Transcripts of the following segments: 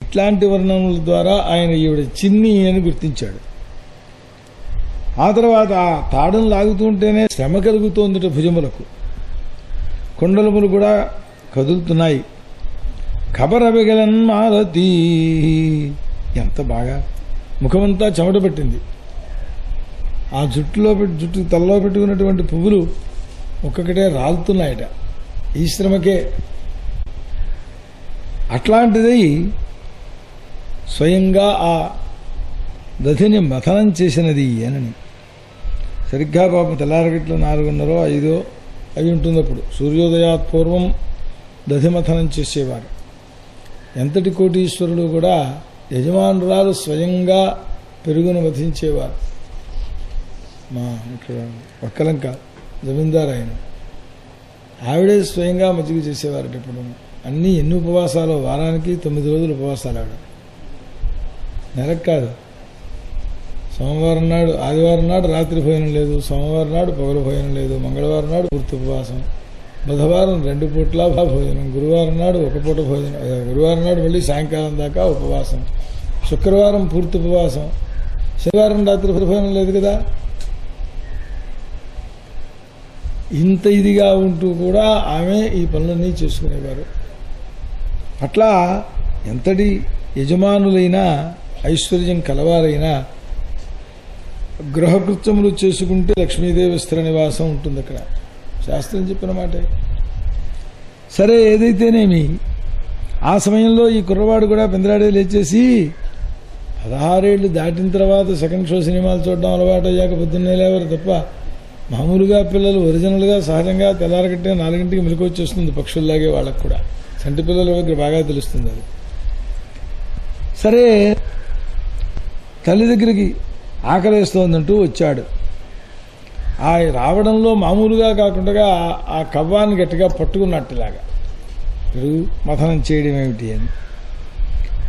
ఇట్లాంటి వర్ణముల ద్వారా ఆయన ఈవిడ చిన్ని అని గుర్తించాడు. ఆ తర్వాత ఆ తాడును లాగుతుంటేనే శ్రమ కలుగుతోందిట భుజములకు, కొండలములు కూడా కదులుతున్నాయి. ఖబరబెగలన్ మాలతీ, ఎంత బాగా ముఖమంతా చెమట పట్టింది. ఆ జుట్టు తలలో పెట్టుకున్నటువంటి పువ్వులు ఒక్కొక్కటే రాలుతున్నాయట ఈ శ్రమకే. అట్లాంటిది స్వయంగా ఆ దధిని మథనం చేసినది అనని. సరిగ్గా పాపం తెల్లారగట్లు 4:30, 5 అవి ఉంటున్నప్పుడు సూర్యోదయాత్ పూర్వం దధిమథనం చేసేవారు. ఎంతటి కోటీశ్వరులు కూడా యజమానురాలు స్వయంగా పెరుగును మథించేవారు. మా ఇక్కడ ఒక్కలంక జమీందారు ఆయన, ఆవిడే స్వయంగా మజ్జిగ చేసేవారట. ఇప్పుడు అన్నీ ఎన్ని ఉపవాసాలు, వారానికి 9 రోజులు ఉపవాసాలు ఆవిడ. నెలకు కాదు, సోమవారం నాడు, ఆదివారం నాడు రాత్రి భోజనం లేదు, సోమవారం నాడు పగలు భోజనం లేదు, మంగళవారం నాడు పూర్తి ఉపవాసం, బుధవారం 2 పూట్ల భోజనం, గురువారం నాడు 1 పూట భోజనం, గురువారం నాడు మళ్ళీ సాయంకాలం దాకా ఉపవాసం, శుక్రవారం పూర్తి ఉపవాసం, శనివారం రాత్రి భోజనం లేదు కదా. ఇంత ఇదిగా ఉంటూ కూడా ఆమె ఈ పనులన్నీ చేసుకునేవారు. అట్లా ఎంతటి యజమానులైనా ఐశ్వర్యం కలవారైనా గృహకృత్యములు చేసుకుంటే లక్ష్మీదేవి స్థిర నివాసం ఉంటుంది అక్కడ, శాస్త్రం చెప్పిన మాట. సరే, ఏదైతేనేమి ఆ సమయంలో ఈ కుర్రవాడు కూడా పెందరాడే లేచేసి 16 ఏళ్లు దాటిన తర్వాత సెకండ్ షో సినిమాలు చూడడం అలవాటు అయ్యాక పొద్దున్నే లేవరు తప్ప, మామూలుగా పిల్లలు ఒరిజినల్గా సహజంగా తెల్లారగట్టే 4 మెలకు వచ్చేస్తుంది పక్షుల్లాగే. వాళ్ళకు కూడా చంటి పిల్లల దగ్గర బాగా తెలుస్తుంది అది. సరే, తల్లి దగ్గరికి ఆకలేస్తోందంటూ వచ్చాడు. ఆ రావడంలో మామూలుగా కాకుండా ఆ కవ్వాన్ని గట్టిగా పట్టుకున్నట్టులాగా పెరుగు మథనం చేయడం ఏమిటి అని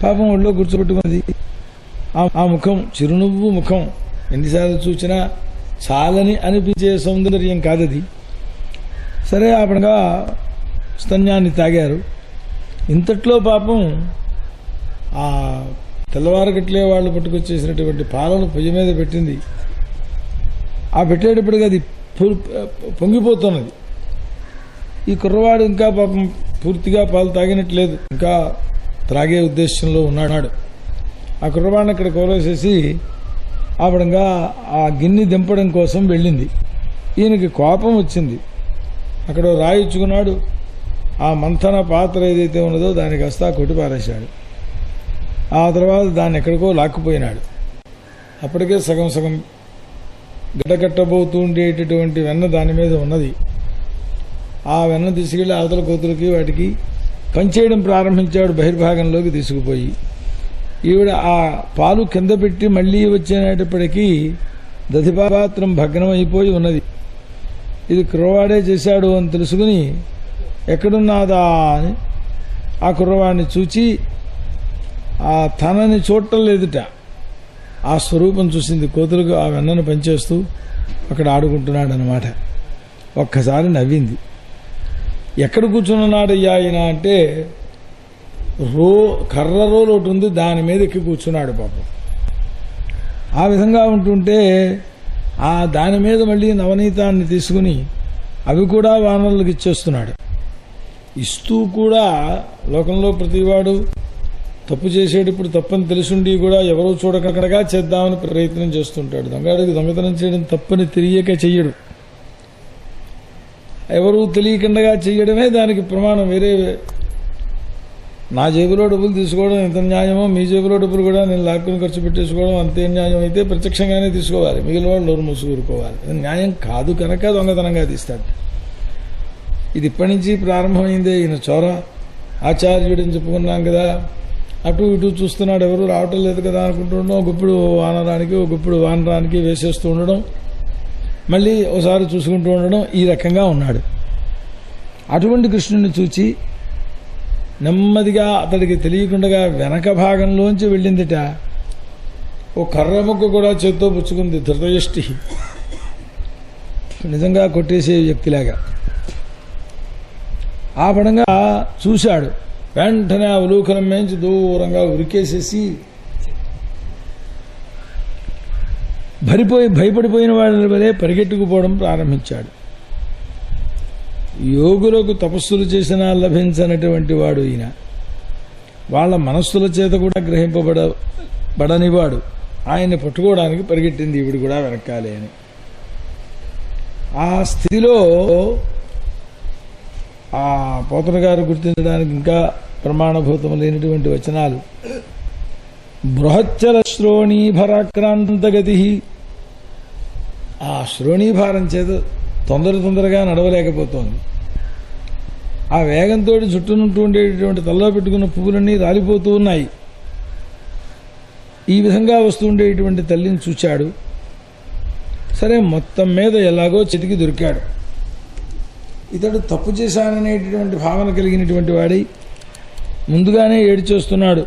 పాపం ఒళ్ళో కూర్చోబెట్టుకున్నది. ఆ ముఖం చిరునవ్వు ముఖం, ఎన్నిసార్లు చూసినా చాలని అనిపించే సౌందర్యం కాదది. సరే, అప్పుడుగా స్తన్యాన్ని తాగారు. ఇంతట్లో పాపం ఆ తెల్లవారగట్లే వాళ్ళు పట్టుకొచ్చేసినటువంటి పాలను పొయ్యి మీద పెట్టింది. ఆ పెట్టేటప్పటికి అది పొంగిపోతున్నది. ఈ కుర్రవాడు ఇంకా పాపం పూర్తిగా పాలు తాగినట్లేదు, ఇంకా త్రాగే ఉద్దేశంలో ఉన్నాడు. ఆ కుర్రవాడిని అక్కడ కోలేసేసి ఆవిడంగా ఆ గిన్నె దింపడం కోసం వెళ్ళింది. ఈయనకి కోపం వచ్చింది. అక్కడ రాయిచ్చుకున్నాడు. ఆ మంథన పాత్ర ఏదైతే ఉన్నదో దాన్ని కాస్త కొట్టి పారేశాడు. ఆ తర్వాత దాన్ని ఎక్కడికో లాక్కుపోయినాడు. అప్పటికే సగం సగం గడ్డకట్టబోతూ ఉండేటటువంటి వెన్న దాని మీద ఉన్నది. ఆ వెన్న తీసుకెళ్లి అవతల కోతులకి వాటికి పంచేయడం ప్రారంభించాడు, బహిర్భాగంలోకి తీసుకుపోయి. ఈవిడ ఆ పాలు కింద పెట్టి మళ్లీ వచ్చేటప్పటికీ దధిపాత్రం భగ్నం అయిపోయి ఉన్నది. ఇది కుర్రవాడే చేశాడు అని తెలుసుకుని ఎక్కడున్నాదా అని ఆ కుర్రవాడిని చూచి ఆ తనని చూడటం లేదుట, ఆ స్వరూపం చూసింది. కోతులకు ఆ వెన్నను పనిచేస్తూ అక్కడ ఆడుకుంటున్నాడు అన్నమాట. ఒక్కసారి నవ్వింది. ఎక్కడ కూర్చున్నాడయ్యా ఆయన అంటే కర్ర రోలు ఒకటి ఉంది, దాని మీద ఎక్కి కూర్చున్నాడు పాపం. ఆ విధంగా ఉంటుంటే ఆ దాని మీద మళ్ళీ నవనీతాన్ని తీసుకుని అవి కూడా వానరులకు ఇచ్చేస్తున్నాడు. ఇస్తూ కూడా లోకంలో ప్రతివాడు తప్పు చేసేటప్పుడు తప్పని తెలుసుండి కూడా ఎవరో చూడకుండా చేద్దామని ప్రయత్నం చేస్తుంటాడు. దొంగడికి దొంగతనం చేయడం తప్పని తెలియక చెయ్యడు, ఎవరూ తెలియకుండా చెయ్యడమే దానికి ప్రమాణం. వేరే నా జేబులో డబ్బులు తీసుకోవడం ఎంత న్యాయమో, మీ జేబులో డబ్బులు కూడా నేను లాక్కుని ఖర్చు పెట్టేసుకోవడం అంతే న్యాయం అయితే ప్రత్యక్షంగానే తీసుకోవాలి, మిగిలిన వాళ్ళు నోరు మూసుకూరుకోవాలి. న్యాయం కాదు కనుక దొంగతనంగా తీస్తాడు. ఇది ఇప్పటి నుంచి ప్రారంభమైందే. ఈయన చోర ఆచార్యుడని చెప్పుకున్నాం కదా, అటు ఇటు చూస్తున్నాడు, ఎవరు రావటం లేదు కదా అనుకుంటుండడం, ఒక గుప్పుడు వానరానికి ఒక గుప్పుడు వానరానికి వేసేస్తూ ఉండడం, మళ్ళీ ఒకసారి చూసుకుంటూ ఉండడం, ఈ రకంగా ఉన్నాడు. అటువంటి కృష్ణుని చూచి నెమ్మదిగా అతడికి తెలియకుండా వెనక భాగంలోంచి వెళ్ళిందిట. ఓ కర్ర ముక్క కూడా చేత్తో పుచ్చుకుంది, ధృతయష్టి, నిజంగా కొట్టేసే వ్యక్తిలాగా. ఆ పడంగా చూశాడు. వెంటనే ఆ ఉలూకలం మేంచి దూరంగా ఉరికేసేసి భయపడిపోయిన వాళ్ళ వలె పరిగెట్టుకుపోవడం ప్రారంభించాడు. యోగులకు తపస్సులు చేసినా లభించనటువంటి వాడు ఈయన. వాళ్ళ మనస్సుల చేత కూడా గ్రహింపబడనివాడు. ఆయన్ని పట్టుకోవడానికి పరిగెట్టింది ఈవిడ కూడా వెనకాలే అని. ఆ స్థితిలో ఆ పోతన గారు గుర్తించడానికి ఇంకా ప్రమాణభూతం లేనటువంటి వచనాలు. బృహచ్చల శ్రోణీభరాక్రాంతగతి. ఆ శ్రోణీభారం చేత తొందరగా నడవలేకపోతోంది. ఆ వేగంతో చుట్టూనుంటూ ఉండేటటువంటి తలలో పెట్టుకున్న పువ్వులన్నీ రాలిపోతూ ఉన్నాయి. ఈ విధంగా వస్తూ ఉండేటువంటి తల్లిని చూచాడు. సరే, మొత్తం మీద ఎలాగో చితికి దొరికాడు. ఇతడు తప్పు చేశాననేటటువంటి భావన కలిగినటువంటి వాడై ముందుగానే ఏడ్చేస్తున్నాడు.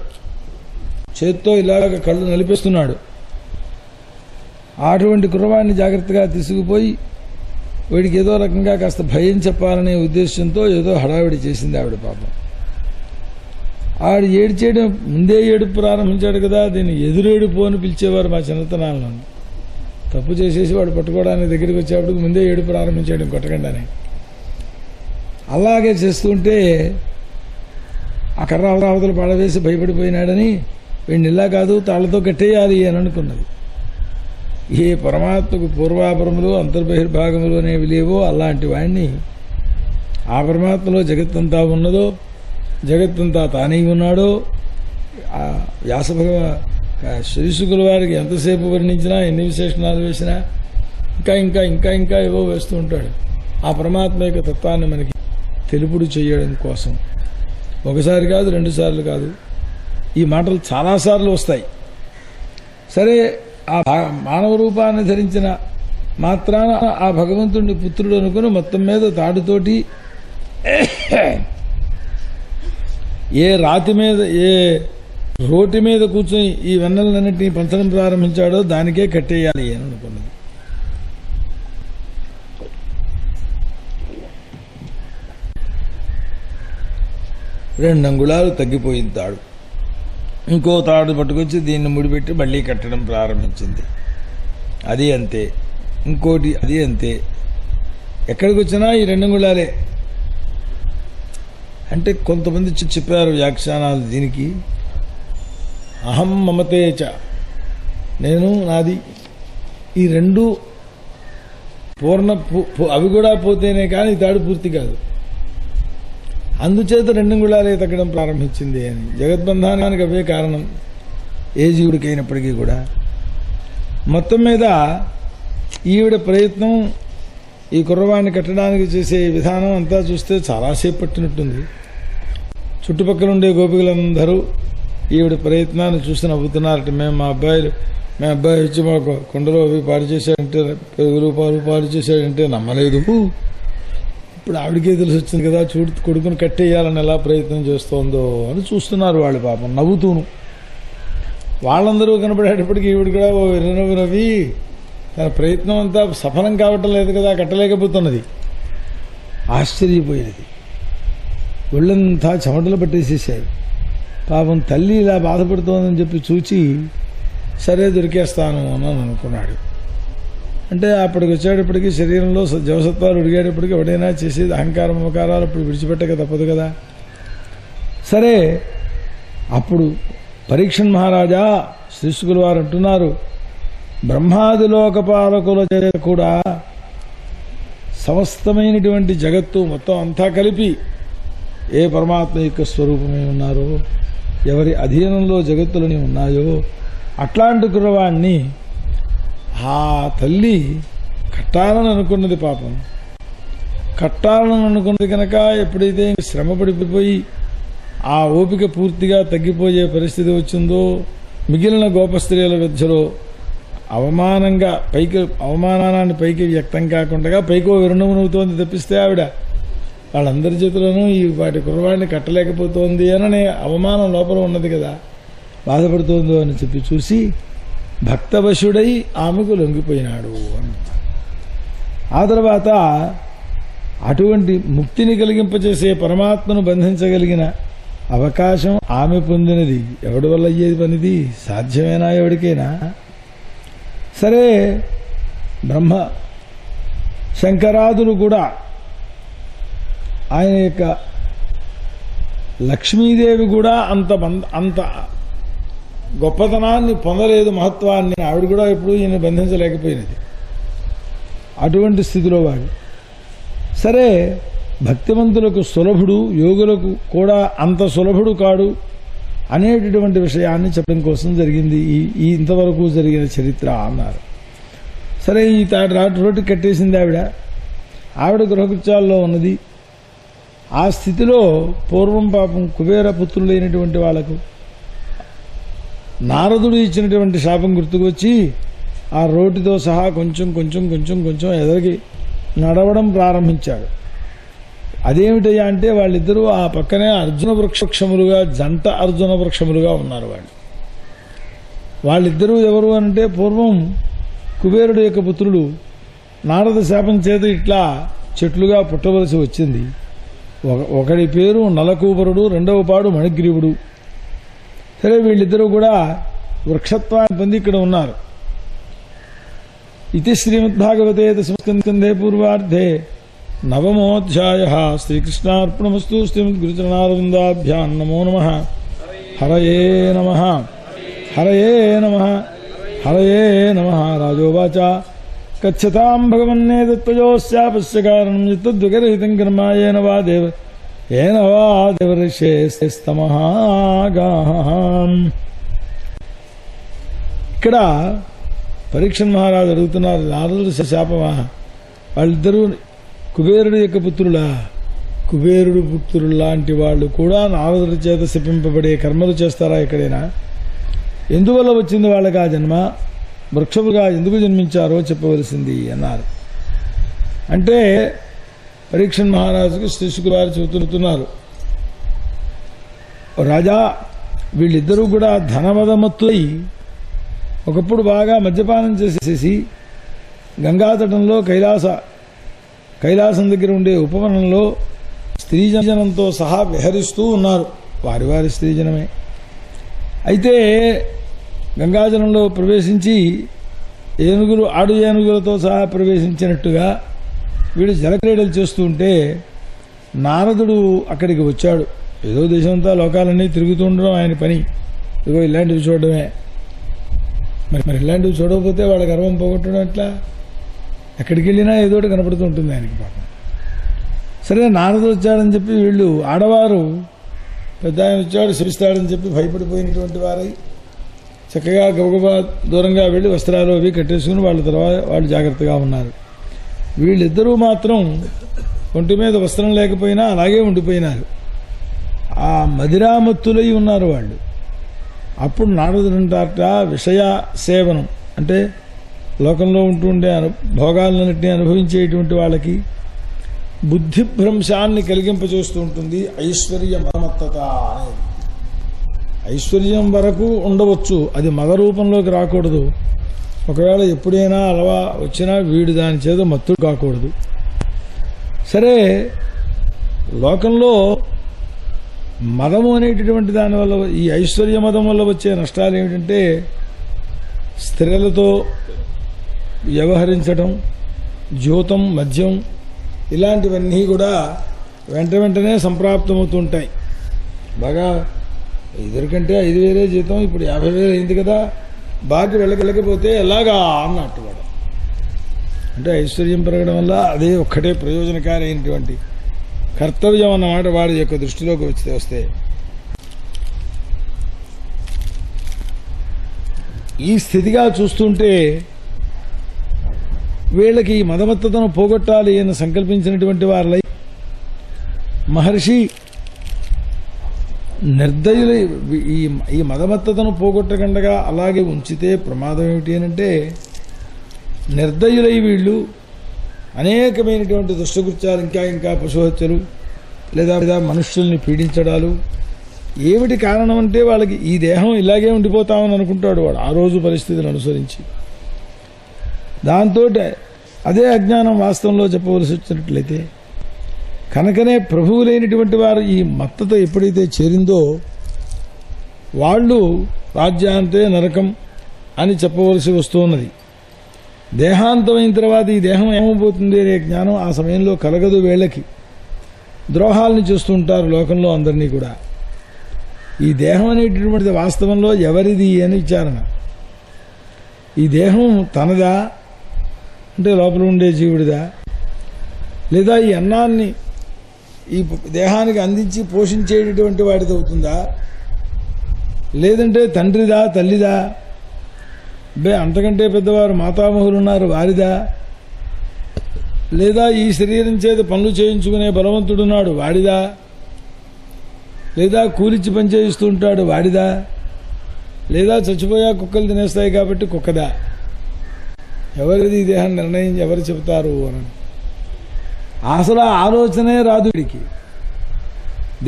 చేత్తో ఇలాగ కళ్ళు నలిపేస్తున్నాడు. అటువంటి కుర్రవాడిని జాగ్రత్తగా తీసుకుపోయి వీడికి ఏదో రకంగా కాస్త భయం చెప్పాలనే ఉద్దేశంతో ఏదో హడావిడి చేసింది ఆవిడ. పాపం ఆవిడ ఏడ్చేయడం ముందే ఏడుపు ప్రారంభించాడు కదా. దీన్ని ఎదురేడుపు అని పిలిచేవారు మా చిన్నతనాల్లో. తప్పు చేసేసి వాడు పట్టుకోవడానికి దగ్గరికి వచ్చేప్పటికి ముందే ఏడుపు ప్రారంభించాడు కొట్టకుండానే. అలాగే చేస్తుంటే ఆ కర్ర అవతల పడవేసి భయపడిపోయినాడని వీడిని ఇలా కాదు తాళ్లతో కట్టేయాలి అని అనుకున్నది. ఏ పరమాత్మకు పూర్వాపరములు అంతర్బహిర్భాగములు అనేవి లేవో అలాంటి వాడిని ఆ పరమాత్మలో జగత్తంతా ఉన్నదో, జగత్తంతా తానే ఉన్నాడో, ఆ వ్యాసభగవ శ్రీశుకుల వారికి ఎంతసేపు వర్ణించినా ఎన్ని విశేషణాలు వేసినా ఇంకా ఇంకా ఇంకా ఇంకా ఏవో వేస్తూ ఉంటాడు. ఆ పరమాత్మ యొక్క తత్వాన్ని మనకి తెలుపుడు చేయడం కోసం ఒకసారి కాదు, 2 సార్లు కాదు, ఈ మాటలు చాలాసార్లు వస్తాయి. సరే, ఆ మానవ రూపాన్ని ధరించిన మాత్రాన ఆ భగవంతుడిని పుత్రుడు అనుకుని మొత్తం మీద తాడుతోటి ఏ రాతి మీద ఏ రోటి మీద కూర్చొని ఈ వెన్నెలన్నింటినీ పంచడం ప్రారంభించాడో దానికే కట్టేయాలి అని అనుకున్నది. రెండు అంగుళాలు తగ్గిపోయింది తాడు. ఇంకో తాడు పట్టుకొచ్చి దీన్ని ముడిపెట్టి మళ్ళీ కట్టడం ప్రారంభించింది. అది అంతే. ఇంకోటి అది అంతే. ఎక్కడికి వచ్చినా ఈ 2 అంగుళాలే. అంటే కొంతమంది చెప్పారు వ్యాఖ్యానాలు దీనికి. అహం మమతేచ, నేను నాది. ఈ 2 అవి కూడా పోతేనే కానీ తాడు పూర్తి కాదు. అందుచేత 2 అంగుళాలే తగ్గడం ప్రారంభించింది అని. జగద్బంధానికి అవే కారణం ఏ జీవుడికైనప్పటికీ కూడా. మొత్తం మీద ఈవిడ ప్రయత్నం ఈ కుర్రవాణ్ణి కట్టడానికి చేసే విధానం అంతా చూస్తే చాలాసేపు పట్టినట్టుంది. చుట్టుపక్కల ఉండే గోపికలందరూ ఈవిడ ప్రయత్నాన్ని చూసి నవ్వుతున్నారట. మా అబ్బాయి వచ్చి మాకు కుండలో అవి పాడు చేశాడంటే, పెరుగులు పాడు చేశాడంటే నమ్మలేదు. ఇప్పుడు ఆవిడకే తెలిసి వచ్చింది కదా, కొడుకుని కట్టేయాలని ఎలా ప్రయత్నం చేస్తోందో అని చూస్తున్నారు వాళ్ళు పాపం నవ్వుతూను. వాళ్ళందరూ కనపడేటప్పటికీ ఈవిడ కూడా ఓ వినవి నవ్వి తన ప్రయత్నం అంతా సఫలం కావటం లేదు కదా, కట్టలేకపోతున్నది. ఆశ్చర్యపోయినది. ఒళ్ళంతా చెమటలు పట్టేసేసాయి. పాపం తల్లి ఇలా బాధపడుతోందని చెప్పి చూచి సరే దొరికేస్తాను అని అనుకున్నాడు. అంటే అప్పటికి వచ్చేటప్పటికి శరీరంలో జవసత్వాలు ఉడిగేటప్పటికి ఎవడైనా చేసేది అహంకారం మమకారాలు అప్పుడు విడిచిపెట్టక తప్పదు కదా. సరే, అప్పుడు పరీక్షన్ మహారాజా శ్రీశుకుల వారు అంటున్నారు, బ్రహ్మాది లోకపాలకుల చేత కూడా సమస్తమైనటువంటి జగత్తు మొత్తం అంతా కలిపి ఏ పరమాత్మ యొక్క స్వరూపమై ఉన్నారో, ఎవరి అధీనంలో జగత్తులని ఉన్నాయో అట్లాంటి కుర్రవాణ్ణి ఆ తల్లి కట్టాలని అనుకున్నది. పాపం కట్టాలని అనుకున్నది కనుక ఎప్పుడైతే శ్రమ పడిపోయి ఆ ఓపిక పూర్తిగా తగ్గిపోయే పరిస్థితి వచ్చిందో, మిగిలిన గోపస్త్రీల మధ్యలో అవమానాన్ని పైకి వ్యక్తం కాకుండా పైకో విరుణమునవుతోంది తప్పిస్తే ఆవిడ వాళ్ళందరి చేతులను ఈ వాటి కుర్రవాడిని కట్టలేకపోతోంది అననే అవమానం లోపల ఉన్నది కదా, బాధపడుతోందో అని చెప్పి చూసి భక్తవశుడై ఆమెకు లొంగిపోయినాడు అని. ఆ తర్వాత అటువంటి ముక్తిని కలిగింపచేసే పరమాత్మను బంధించగలిగిన అవకాశం ఆమె పొందినది ఎవడి వల్ల అయ్యేది పనిది? సాధ్యమేనా ఎవడికైనా? సరే, బ్రహ్మ శంకరాదులు కూడా ఆయన యొక్క లక్ష్మీదేవి కూడా అంత గొప్పతనాన్ని పొందలేదు, మహత్వాన్ని. ఆవిడ కూడా ఎప్పుడు ఈయన బంధించలేకపోయినది. అటువంటి స్థితిలో వాడు. సరే, భక్తిమంతులకు సులభుడు, యోగులకు కూడా అంత సులభుడు కాడు అనేటటువంటి విషయాన్ని చెప్పడం కోసం జరిగింది ఈ ఇంతవరకు జరిగిన చరిత్ర అన్నారు. సరే, ఈ రోడ్డు కట్టేసింది ఆవిడ గృహకృత్యాల్లో ఉన్నది. ఆ స్థితిలో పూర్వం పాపం కుబేర పుత్రులైనటువంటి వాళ్లకు నారదుడు ఇచ్చినటువంటి శాపం గుర్తుకొచ్చి ఆ రోడ్డుతో సహా కొంచెం కొంచెం కొంచెం కొంచెం ఎదరికి నడవడం ప్రారంభించాడు. అదేమిటయ్యా అంటే వాళ్ళిద్దరూ ఆ పక్కనే అర్జున వృక్షములుగా, జంట అర్జున వృక్షములుగా ఉన్నారు. వాళ్ళిద్దరూ ఎవరు అంటే పూర్వం కుబేరుడు యొక్క పుత్రులు. నారద శాపం చేత ఇట్లా చెట్లుగా పుట్టవలసి వచ్చింది. ఒకడి పేరు నలకూబరుడు, రెండవ పాడు మణిగ్రీవుడు. సరే, వీళ్ళిద్దరూ కూడా వృక్షత్వాన్ని పొంది ఇక్కడ ఉన్నారు. ఇది శ్రీమద్భాగవతే దశమస్కందే పూర్వార్ధే నవమోధ్యాయః. శ్రీకృష్ణార్పణమస్తు. శ్రీమద్గురుచరణారవిందాభ్యాం నమో నమః. హరయే నమః. హరయే నమః. హరయే నమః. రాజోవాచ కచ్చతాం భగవన్నేతత్వయోస్యాపస్య కారణం యత్తద్విగరహితం కర్మ ఏన వా దేవర్షేస్తమహాగాం. ఇక్కడ పరీక్షణ్ మహారాజు అడుగుతున్నారు, నారదుడు శాపమా? వాళ్ళిద్దరూ కుబేరుడు యొక్క పుత్రులా? కుబేరుడు పుత్రులు లాంటి వాళ్ళు కూడా నారదుడి చేత శపింపబడే కర్మలు చేస్తారా ఎక్కడైనా? ఎందువల్ల వచ్చింది వాళ్ళకి ఆ జన్మ? వృక్షముగా ఎందుకు జన్మించారో చెప్పవలసింది అన్నారు. అంటే పరీక్షణ్ మహారాజుకు శ్రీ శుక్రవారు చెబుతున్నారు, రాజా, వీళ్ళిద్దరూ కూడా ధనమదమత్తులై ఒకప్పుడు బాగా మద్యపానం చేసేసి గంగాతటంలో కైలాసం దగ్గర ఉండే ఉపవనంలో స్త్రీజనంతో సహా విహరిస్తూ ఉన్నారు. వారి స్త్రీజనమే. అయితే గంగాజలంలో ప్రవేశించి ఆడు ఏనుగులతో సహా ప్రవేశించినట్టుగా వీడు జలక్రీడలు చేస్తూ ఉంటే నారదుడు అక్కడికి వచ్చాడు. ఏదో దేశమంతా లోకాలన్నీ తిరుగుతూ ఉండడం ఆయన పని. ఇదిగో ఇలాంటివి చూడడమే. మరి ఇలాంటివి చూడకపోతే వాళ్ళ గర్వం పోగొట్టడం ఎట్లా? ఎక్కడికి వెళ్ళినా ఏదోటి కనపడుతూ ఉంటుంది ఆయనకి పాపం. సరే, నారదుడు వచ్చాడని చెప్పి వీళ్ళు ఆడవారు పెద్ద ఆయన వచ్చాడు శిరిస్తాడని చెప్పి భయపడిపోయినటువంటి వారై చక్కగా గబగబా దూరంగా వెళ్ళి వస్త్రాలు అవి కట్టేసుకుని వాళ్ళు జాగ్రత్తగా ఉన్నారు. వీళ్ళిద్దరూ మాత్రం ఒంటి మీద వస్త్రం లేకపోయినా అలాగే ఉండిపోయినారు. ఆ మదిరామత్తులై ఉన్నారు వాళ్ళు. అప్పుడు నారదుడంటారట, విషయ సేవనం అంటే లోకంలో ఉంటుండే భోగాలన్నింటినీ అనుభవించేటువంటి వాళ్ళకి బుద్ధిభ్రంశాన్ని కలిగింపచేస్తూ ఉంటుంది ఐశ్వర్య మదమత్తత అనేది. ఐశ్వర్యం వరకు ఉండవచ్చు, అది మద రూపంలోకి రాకూడదు. ఒకవేళ ఎప్పుడైనా అలవా వచ్చినా వీడు దాని చేత మత్తుడు కాకూడదు. సరే, లోకంలో మదము అనేటటువంటి దానివల్ల, ఈ ఐశ్వర్య మదం వల్ల వచ్చే నష్టాలు ఏమిటంటే స్త్రీలతో వ్యవహరించడం, జూతం, మద్యం ఇలాంటివన్నీ కూడా వెంటనే సంప్రాప్తమవుతుంటాయి. బాగా ఇదివరకంటే 5,000 జీతం, ఇప్పుడు 50,000 అయింది కదా, బాగా వెళ్ళకపోతే ఎలాగా అన్నట్టు వాడు. అంటే ఐశ్వర్యం పెరగడం వల్ల అదే ఒక్కటే ప్రయోజనకారి అయినటువంటి కర్తవ్యం అన్నమాట వాడి యొక్క దృష్టిలోకి వస్తే. ఈ స్థితిగా చూస్తుంటే వీళ్ళకి ఈ మదమత్తతను పోగొట్టాలి అని సంకల్పించినటువంటి వారిలై మహర్షి నిర్దయులై ఈ మదమత్తతను పోగొట్టకుండా అలాగే ఉంచితే ప్రమాదం ఏమిటి అంటే, నిర్దయులై వీళ్ళు అనేకమైనటువంటి దుష్టకృత్యాలు, ఇంకా పశుహత్యలు లేదా మనుష్యుల్ని పీడించడాలు. ఏమిటి కారణం అంటే వాళ్ళకి ఈ దేహం ఇలాగే ఉండిపోతామని అనుకుంటాడు వాడు ఆ రోజు పరిస్థితిని అనుసరించి. దాంతో అదే అజ్ఞానం వాస్తవంలో చెప్పవలసి వచ్చినట్లయితే కనుకనే ప్రభువులైనటువంటి వారు ఈ మత్తత ఎప్పుడైతే చేరిందో వాళ్ళు రాజ్యాంతే నరకం అని చెప్పవలసి వస్తున్నది. దేహాంతమైన తర్వాత ఈ దేహం ఏమైపోతుంది అనే జ్ఞానం ఆ సమయంలో కలగదు. వీళ్ళకి ద్రోహాలను చేస్తూ ఉంటారు లోకంలో అందరినీ కూడా. ఈ దేహం అనేటటువంటిది వాస్తవంలో ఎవరిది అని విచారణ. ఈ దేహం తనదా అంటే లోపల ఉండే జీవుడిదా, లేదా ఈ అన్నాన్ని ఈ దేహానికి అందించి పోషించేటటువంటి వాడిది అవుతుందా, లేదంటే తండ్రిదా తల్లిదా, అంతకంటే పెద్దవారు మాతామహులు ఉన్నారు వారిదా, లేదా ఈ శరీరం చేత పనులు చేయించుకునే బలవంతుడున్నాడు వాడిదా, లేదా కూలిచ్చి పనిచేయిస్తూ ఉంటాడు వాడిదా, లేదా చచ్చిపోయా కుక్కలు తినేస్తాయి కాబట్టి కుక్కదా, ఎవరిది ఈ దేహాన్ని నిర్ణయం ఎవరు చెబుతారు అని అసలు ఆలోచనే రాదు వీడికి.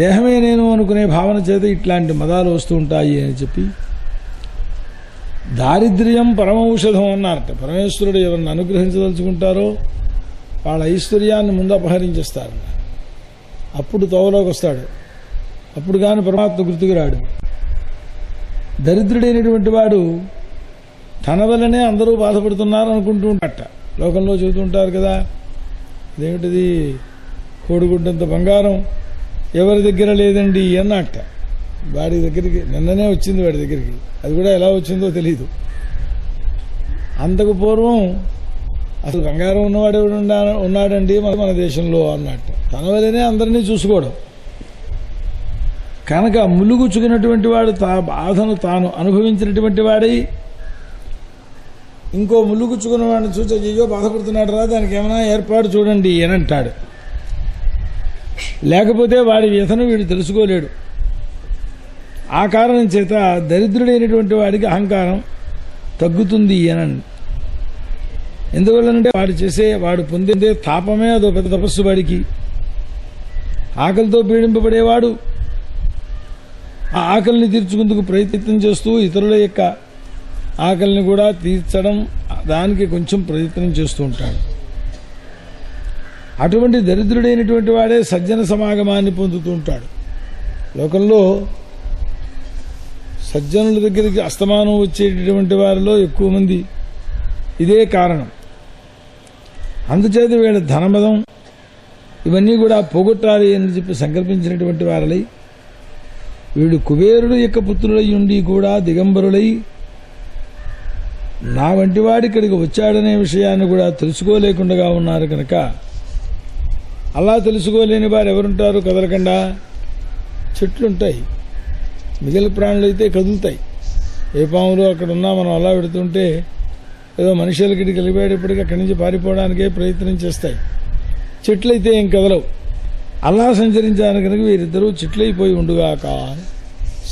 దేహమే నేను అనుకునే భావన చేత ఇట్లాంటి మదాలు వస్తూ ఉంటాయి అని చెప్పి దారిద్ర్యం పరమౌషధం అన్నారట. పరమేశ్వరుడు ఎవరిని అనుగ్రహించదలుచుకుంటారో వాళ్ళ ఐశ్వర్యాన్ని ముందు అపహరించేస్తారు. అప్పుడు తోవలోకి వస్తాడు. అప్పుడు కానీ పరమాత్మ గుర్తుకు రాడు. దరిద్రుడైనటువంటి వాడు తన వల్లనే అందరూ బాధపడుతున్నారు అనుకుంటూ ఉంటారట. లోకంలో చెబుతుంటారు కదా, అదేమిటిది కోడిగుడ్డంత బంగారం ఎవరి దగ్గర లేదండి అన్నట్ట. వాడి దగ్గరికి నిన్ననే వచ్చింది, వాడి దగ్గరికి. అది కూడా ఎలా వచ్చిందో తెలీదు. అంతకు పూర్వం అసలు బంగారం ఉన్నవాడు ఎవడు ఉన్నాడండి మన దేశంలో అన్నట్టు. తన వల్లనే అందరినీ చూసుకోవడం. కనుక ములుగుచ్చుకున్నటువంటి వాడు బాధను తాను అనుభవించినటువంటి వాడై ఇంకో ములుగుచ్చుకున్న వాడిని చూసి అయ్యో బాధపడుతున్నాడు రా, దానికి ఏమైనా ఏర్పాటు చూడండి అని అంటాడు. లేకపోతే వాడి వ్యసనం వీడు తెలుసుకోలేడు. ఆ కారణం చేత దరిద్రుడైనటువంటి వాడికి అహంకారం తగ్గుతుంది అని. ఎందువల్లనంటే వాడు పొందే తాపమే అదో పెద్ద తపస్సు. వాడికి ఆకలితో పీడింపబడేవాడు ఆ ఆకలిని తీర్చుకుందుకు ప్రయత్నం చేస్తూ ఇతరుల యొక్క ఆకలిని కూడా తీర్చడం దానికి కొంచెం ప్రయత్నం చేస్తూ ఉంటాడు. అటువంటి దరిద్రుడైనటువంటి వాడే సజ్జన సమాగమాన్ని పొందుతూ ఉంటాడు. లోకంలో సజ్జనుల దగ్గరికి అస్తమానం వచ్చేటటువంటి వారిలో ఎక్కువ మంది ఇదే కారణం. అందుచేత వీళ్ళ ధనమదం ఇవన్నీ కూడా పోగొట్టాలి అని చెప్పి సంకల్పించినటువంటి వారలై వీడు కుబేరుడు యొక్క పుత్రులై ఉండి కూడా దిగంబరులై నా వంటి వాడి ఇక్కడికి వచ్చాడనే విషయాన్ని కూడా తెలుసుకోలేకుండా ఉన్నారు. కనుక అలా తెలుసుకోలేని వారు ఎవరుంటారు? కదలకుండా చెట్లుంటాయి. మిగిలిన ప్రాణులు అయితే కదులుతాయి. ఏ పాములు అక్కడ ఉన్నా మనం అలా పెడుతుంటే ఏదో మనుషులకి కలిపేటప్పటికీ అక్కడి నుంచి పారిపోవడానికే ప్రయత్నం చేస్తాయి. చెట్లయితే ఏం కదలవు. అలా సంచరించాను కనుక వీరిద్దరూ చెట్లయిపోయి ఉండుగాక అని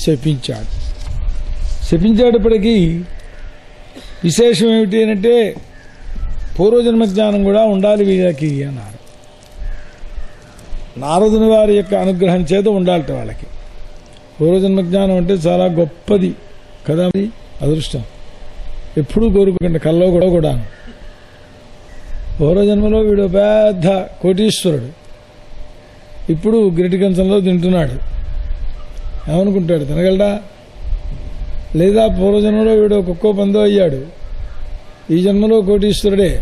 శపించాడు. శపించేటప్పటికీ విశేషం ఏమిటి అంటే పూర్వజన్మ జ్ఞానం కూడా ఉండాలి వీళ్ళకి అన్నారు. నారదుని వారి యొక్క అనుగ్రహం చేత ఉండాలట వాళ్ళకి. పూర్వజన్మ జ్ఞానం అంటే చాలా గొప్పది కదా, అదృష్టం. ఎప్పుడూ కోరుకోకండి కల్లో కూడా. పూర్వజన్మలో వీడు పెద్ద కోటీశ్వరుడు, ఇప్పుడు గిరిటి కంచంలో తింటున్నాడు. ఏమనుకుంటాడు? తినగలడా? లేదా పూర్వజన్మలో వీడు కుక్కో పందో అయ్యాడు, ఈ జన్మలో కోటీశ్వరుడే.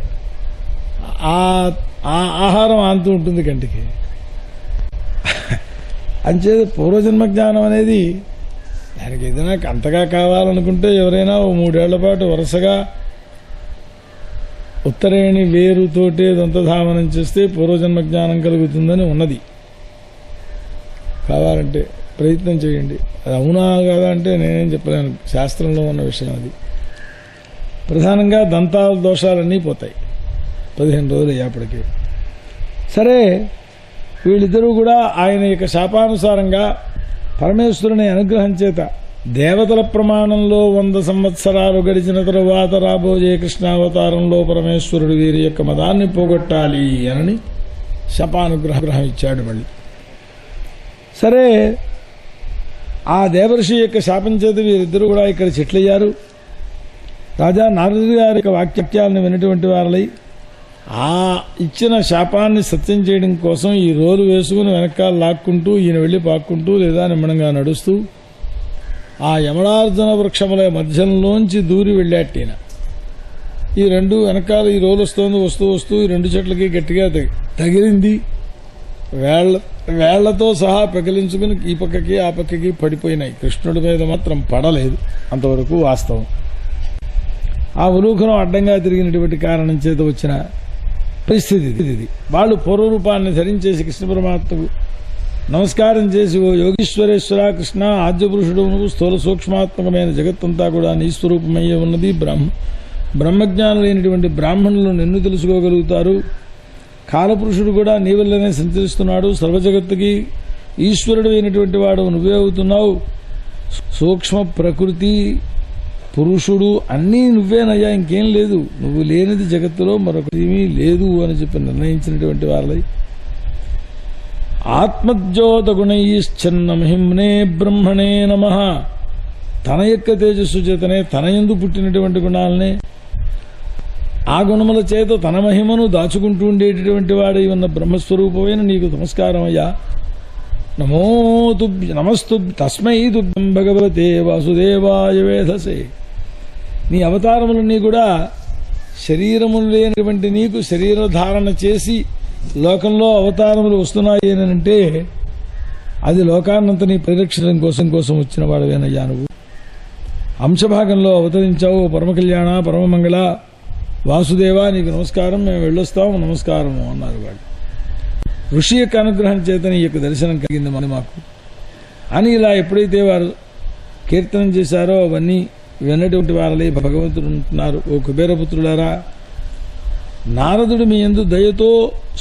ఆ ఆహారం ఆంతూ ఉంటుంది కంటికి. అంచేది పూర్వజన్మ జ్ఞానం అనేది దానికి ఏదైనా అంతగా కావాలనుకుంటే ఎవరైనా 3 ఏళ్ల పాటు వరుసగా ఉత్తరేణి వేరుతోటే దంతధావనం చేస్తే పూర్వజన్మ జ్ఞానం కలుగుతుందని ఉన్నది. కావాలంటే ప్రయత్నం చేయండి. అది అవునా కాదా అంటే నేనేం చెప్పలేను, శాస్త్రంలో ఉన్న విషయం అది. ప్రధానంగా దంతాల దోషాలన్నీ పోతాయి 15 రోజులు అయ్యేప్పటికీ. సరే, వీళ్ళిద్దరూ కూడా ఆయన యొక్క శాపానుసారంగా పరమేశ్వరుని అనుగ్రహం చేత దేవతల ప్రమాణంలో 100 సంవత్సరాలు గడిచిన తరువాత రాబోయే కృష్ణావతారంలో పరమేశ్వరుడు వీరి యొక్క మదాన్ని పోగొట్టాలి అని శాపానుగ్రహం ఇచ్చాడు. మళ్ళీ సరే, ఆ దేవర్షి యొక్క శాపం చేత వీరిద్దరూ కూడా ఇక్కడ చెట్లయ్యారు. రాజా నారదుడి గారి యొక్క వాక్యాలను వినటువంటి వారలై ఆ ఇచ్చిన శాపాన్ని సత్యం చేయడం కోసం ఈ రోలు వేసుకుని వెనకాల లాక్కుంటూ ఈయన వెళ్ళి పాక్కుంటూ లేదా నిమ్మడంగా నడుస్తూ ఆ యమలార్జున వృక్షముల మధ్యంలోంచి దూరి వెళ్ళాట్టిన. ఈ రెండు వెనకాల ఈ రోలు వస్తూ వస్తూ ఈ రెండు చెట్లకి గట్టిగా తగిలింది. వేళ్లతో సహా పెకిలించుకుని ఈ పక్కకి ఆ పక్కకి పడిపోయినాయి. కృష్ణుడి మీద మాత్రం పడలేదు. అంతవరకు వాస్తవం. ఆ ఉలూఖనం అడ్డంగా తిరిగినటువంటి కారణం చేత వచ్చిన పరిస్థితి ఇది. వాళ్ళు పూర్వరూపాన్ని ధరించేసి కృష్ణ పరమాత్మకు నమస్కారం చేసి, ఓ యోగీశ్వరేశ్వర కృష్ణ, ఆద్యపురుషుడు నువ్వు, స్థూల సూక్ష్మాత్మకమైన జగత్తంతా కూడా నీ స్వరూపమయ్యే ఉన్నది. బ్రహ్మజ్ఞానులైనటువంటి బ్రాహ్మణులు నిన్ను తెలుసుకోగలుగుతారు. కాలపురుషుడు కూడా నీ వల్లనే సంచరిస్తున్నాడు. సర్వజగత్తుకి ఈశ్వరుడు అయినటువంటి వాడు నువ్వే అవుతున్నావు. సూక్ష్మ ప్రకృతి పురుషుడు అన్నీ నువ్వేనయ్యా, ఇంకేం లేదు. నువ్వు లేనిది జగత్తులో మరొకటి లేదు అని చెప్పి నిర్ణయించినటువంటి వారలై ఆత్మజ్యోత గుణైశ్చన్న మహిమ్నే బ్రహ్మణే నమః. తన యొక్క తేజస్సు చేతనే తన యందు పుట్టినటువంటి గుణాలనే ఆ గుణముల చేత తన మహిమను దాచుకుంటూ ఉండేటటువంటి వాడై ఉన్న బ్రహ్మస్వరూపమైన నీకు నమస్కారం అయ్యా. నమస్తు తస్మై తుభ్యం భగవతే వాసుదేవాయ వేధసే. నీ అవతారములన్నీ కూడా శరీరములు లేనటువంటి నీకు శరీర ధారణ చేసి లోకంలో అవతారములు వస్తున్నాయి అంటే అది లోకాన్నంతని పరిరక్షించడం కోసం వచ్చిన వాడవేనయ్యా. నువ్వు అంశభాగంలో అవతరించావు. పరమ కళ్యాణ పరమమంగళ వాసుదేవ నీకు నమస్కారం, మేము వెళ్ళొస్తాము నమస్కారము అన్నారు వాళ్ళు. ఋషి యొక్క అనుగ్రహం చేత నీ యొక్క దర్శనం కలిగింది మాకు అని ఇలా ఎప్పుడైతే వారు కీర్తనం చేశారో అవన్నీ విన్నటువంటి వారలే భగవంతుడు ఉంటున్నారు. ఓ కుబేరపుత్రులారా, నారదుడు మీ యందు దయతో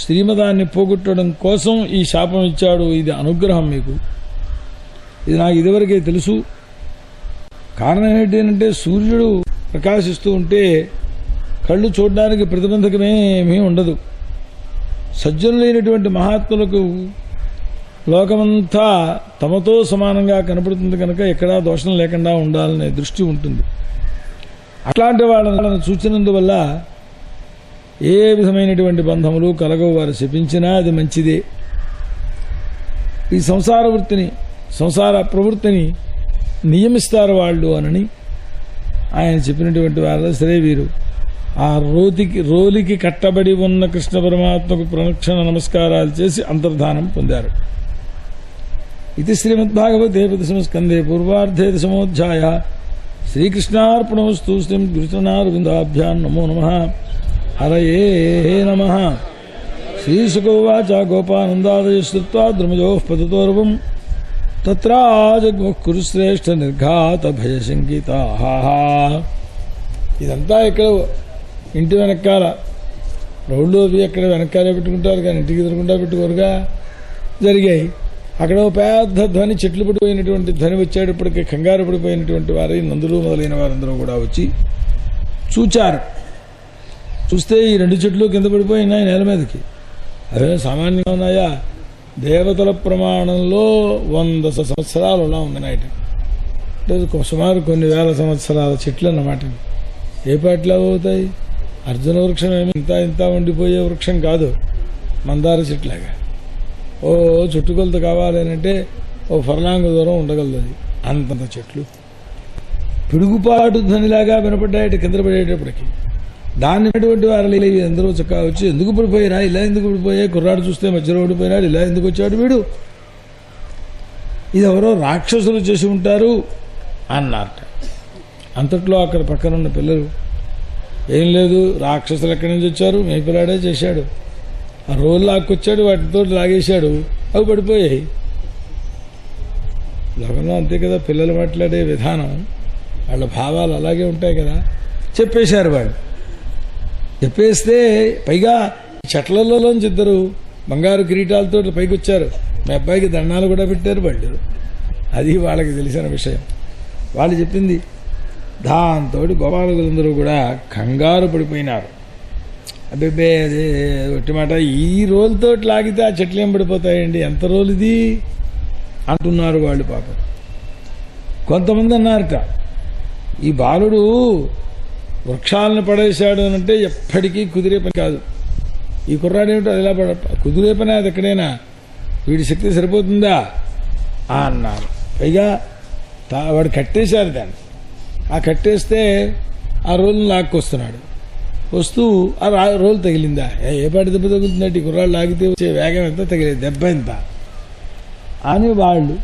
శ్రీమదాన్ని పోగొట్టడం కోసం ఈ శాపం ఇచ్చాడు. ఇది అనుగ్రహం మీకు. ఇది నాకు ఇదివరకే తెలుసు. కారణం ఏంటంటే సూర్యుడు ప్రకాశిస్తూ ఉంటే కళ్ళు చూడడానికి ప్రతిబంధకమేమీ ఉండదు. సజ్జనులైనటువంటి మహాత్ములకు లోకమంతా తమతో సమానంగా కనపడుతుంది కనుక ఎక్కడా దోషం లేకుండా ఉండాలనే దృష్టి ఉంటుంది. అట్లాంటి వాళ్ళని సూచనందువల్ల ఏ విధమైనటువంటి బంధములు కలగవు. వారు శపించినా అది మంచిదే. ఈ సంసార ప్రవృత్తిని నియమిస్తారు వాళ్ళు అని ఆయన చెప్పినటువంటి వారు. సరే, వీరు ఆ రోలికి కట్టబడి ఉన్న కృష్ణ పరమాత్మకు ప్రదక్షిణ నమస్కారాలు చేసి అంతర్ధానం పొందారు. ఇది శ్రీమద్భాగవతే ప్రథమ స్కందే పూర్వార్ధే దశమోధ్యాయ. శ్రీకృష్ణార్పణమస్తు. శ్రీ గురుచరణారవిందాభ్యాం నమో నమః. హరయే నమః. శ్రీశుక ఉవాచ గోపానందాదయ శ్రుత్వా ద్రుమజోః పదతోర్వం తత్రాజగ్ముః కురుశ్రేష్ఠ నిర్ఘాత భయశంకితాః. ఇదంతా ఇక్కడ ఇంటి వెనకాల రోడ్లు అవి అక్కడ వెనకాలే పెట్టుకుంటారు కానీ ఇంటికి ఎదురుకుండా పెట్టుకోరుగా జరిగాయి. అక్కడ పెద్ద ధ్వని, చెట్లు పడిపోయినటువంటి ధ్వని వచ్చేటప్పటికి కంగారు పడిపోయినటువంటి వారై నందులు మొదలైన వారందరూ కూడా వచ్చి చూచారు. చూస్తే ఈ రెండు చెట్లు కింద పడిపోయినాయి నేల మీదకి. అదే సామాన్యంగా ఉన్నాయా? దేవతల ప్రమాణంలో 100 సంవత్సరాలు అలా ఉన్నాయట. సుమారు కొన్ని వేల సంవత్సరాల చెట్లు అన్నమాట. ఏ పాటిలా అవుతాయి? అర్జున వృక్షం ఏమి ఇంత ఉండిపోయే వృక్షం కాదు, మందార చెట్లాగా. ఓ చుట్టుకొలత కావాలి అంటే ఓ ఫర్లాంగ్ దూరం ఉండగలదు అది. అంతంత చెట్లు పిడుగుపాటు ధ్వనిలాగా వినపడ్డాయట కింద పడేటప్పటికి. దాన్ని అటువంటి వారు అందరూ చక్కగా వచ్చి ఎందుకు పడిపోయినా, ఇలా ఎందుకు పడిపోయాయి, కుర్రాడు చూస్తే మధ్యలో పడిపోయినాడు, ఇలా ఎందుకు వచ్చాడు వీడు, ఇది ఎవరో రాక్షసులు చేసి ఉంటారు అన్నారట. అంతట్లో అక్కడ పక్కనున్న పిల్లలు ఏం లేదు, రాక్షసులు ఎక్కడి నుంచి వచ్చారు, మీ పిల్లాడే చేశాడు, ఆ రోజు లాక్కొచ్చాడు, వాటితో లాగేశాడు, అవి పడిపోయాయి. లోకంలో అంతే కదా, పిల్లలు మాట్లాడే విధానం, వాళ్ళ భావాలు అలాగే ఉంటాయి కదా. చెప్పేశారు వాళ్ళు. చెప్పేస్తే పైగా చెట్లలోంచి ఇద్దరు బంగారు కిరీటాలతో పైకి వచ్చారు. మీ అబ్బాయికి దండాలు కూడా పెట్టారు వాళ్ళు. అది వాళ్ళకి తెలిసిన విషయం. వాళ్ళు చెప్పింది దాంతో గోపాలకులందరూ కూడా కంగారు పడిపోయినారు. అబ్బే అదే ఒట్టి మాట, ఈ రోలుతో లాగితే ఆ చెట్లు ఏం పడిపోతాయండి, ఎంత రోలు ఇది అంటున్నారు వాళ్ళు. పాపం కొంతమంది అన్నారట, ఈ బాలుడు వృక్షాలను పడేశాడు అనంటే ఎప్పటికీ కుదిరే పని కాదు, ఈ కుర్రాడేమిటో అది ఇలా కుదిరే పని అది ఎక్కడైనా వీడి శక్తి సరిపోతుందా అన్నారు. పైగా వాడు కట్టేశారు దాన్ని. ఆ కట్టేస్తే ఆ రోల్ని లాక్కొస్తున్నాడు. వస్తూ ఆ రోల్ తగిలిందా, ఏ పాటి దెబ్బ తగులుతుందంటే ఈ కుర్రాళ్ళు లాగితే వచ్చే వేగం ఎంత, తగిలేదు దెబ్బ ఎంత అని వాళ్ళు.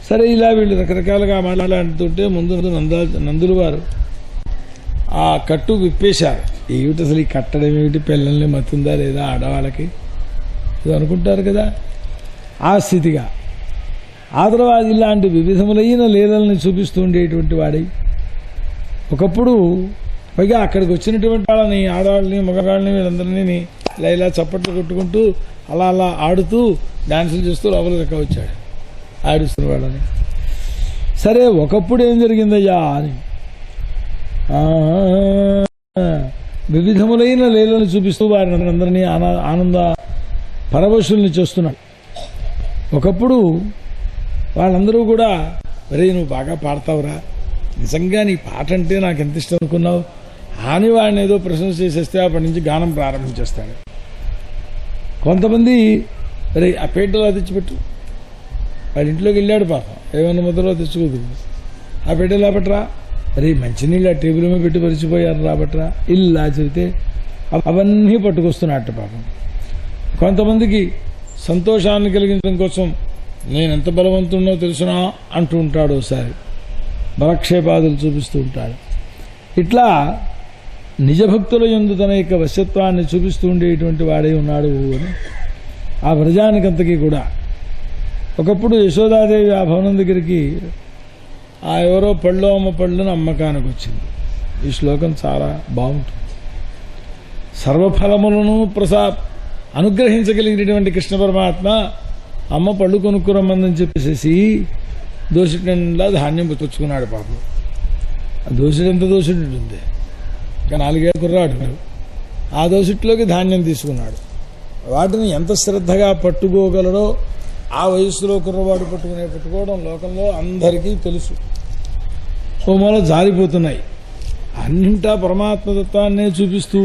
సరే ఇలా వీళ్ళు రకరకాలుగా మాట్లాడుతుంటే ముందు నందులు వారు ఆ కట్టు విప్పేశారు. ఏమిటి అసలు ఈ కట్టడం ఏమిటి, పిల్లల్ని మత్తుందా లేదా ఆడవాళ్ళకి ఇది అనుకుంటారు కదా, ఆ స్థితిగా. ఆ తర్వాత ఇలాంటి వివిధములైన లీలల్ని చూపిస్తూ ఉండేటువంటి వాడి ఒకప్పుడు పైగా అక్కడికి వచ్చినటువంటి వాళ్ళని, ఆడవాళ్ళని, మగవాళ్ళని, వీళ్ళందరినీ ఇలా ఇలా చప్పట్లు కొట్టుకుంటూ అలా అలా ఆడుతూ డాన్సులు చేస్తూ లోపలికి వచ్చాడు ఆడిస్తున్న వాళ్ళని. సరే ఒకప్పుడు ఏం జరిగిందయ్యా అని వివిధములైన లీలను చూపిస్తూ వారిని అందరినీ ఆనంద పరవశుల్ని చేస్తున్నాడు. ఒకప్పుడు వాళ్ళందరూ కూడా, అరే నువ్వు బాగా పాడతావురా, నిజంగా నీ పాట అంటే నాకు ఎంత ఇష్టం అనుకున్నావు అని వాడిని ఏదో ప్రశంస చేసేస్తే అప్పటి నుంచి గానం ప్రారంభించేస్తాడు. కొంతమంది అరే ఆ పేటలో తెచ్చిపెట్టు, వాడి ఇంట్లోకి వెళ్ళాడు పాపం, ఏమన్నా ముద్దలో తెచ్చుకోదు, ఆ పేటలో రాబట్రా, అరే మంచినీళ్ళు ఆ టేబుల్ మీద పెట్టి పరిచిపోయారు రాబట్రా, ఇలా చెబితే అవన్నీ పట్టుకొస్తున్నట్టు పాపం. కొంతమందికి సంతోషాన్ని కలిగించడం కోసం నేను ఎంత బలవంతున్నో తెలుసునా అంటూ ఉంటాడు, ఒకసారి బలక్షేపాదులు చూపిస్తూ ఉంటాడు. ఇట్లా నిజభక్తుల యందు తన యొక్క వశ్యత్వాన్ని చూపిస్తూ ఉండేటువంటి వాడే ఉన్నాడు అని ఆ వ్రజానికంతకీ కూడా. ఒకప్పుడు యశోదాదేవి ఆ భవనం దగ్గరికి ఆ ఎవరో పళ్ళు అమ్మ పళ్ళును అమ్మకానికి వచ్చింది. ఈ శ్లోకం చాలా బాగుంటుంది. సర్వఫలములను అనుగ్రహించగలిగినటువంటి కృష్ణ పరమాత్మ అమ్మ పళ్ళు కొనుక్కురమ్మందని చెప్పేసి దోషిలా ధాన్యం పుచ్చుకున్నాడు పాపం. ఆ దోషుడు ఎంత దోషుడు ఉంటుంది, ఇంకా 4 ఏళ్ళ కుర్రాడు, ఆ దోషిట్లోకి ధాన్యం తీసుకున్నాడు. వాటిని ఎంత శ్రద్ధగా పట్టుకోగలడో ఆ వయస్సులో కుర్రవాడు పట్టుకోవడం లోకంలో అందరికీ తెలుసు. ఓ మూల జారిపోతున్నాయి. అన్నింటా పరమాత్మతత్వాన్నే చూపిస్తూ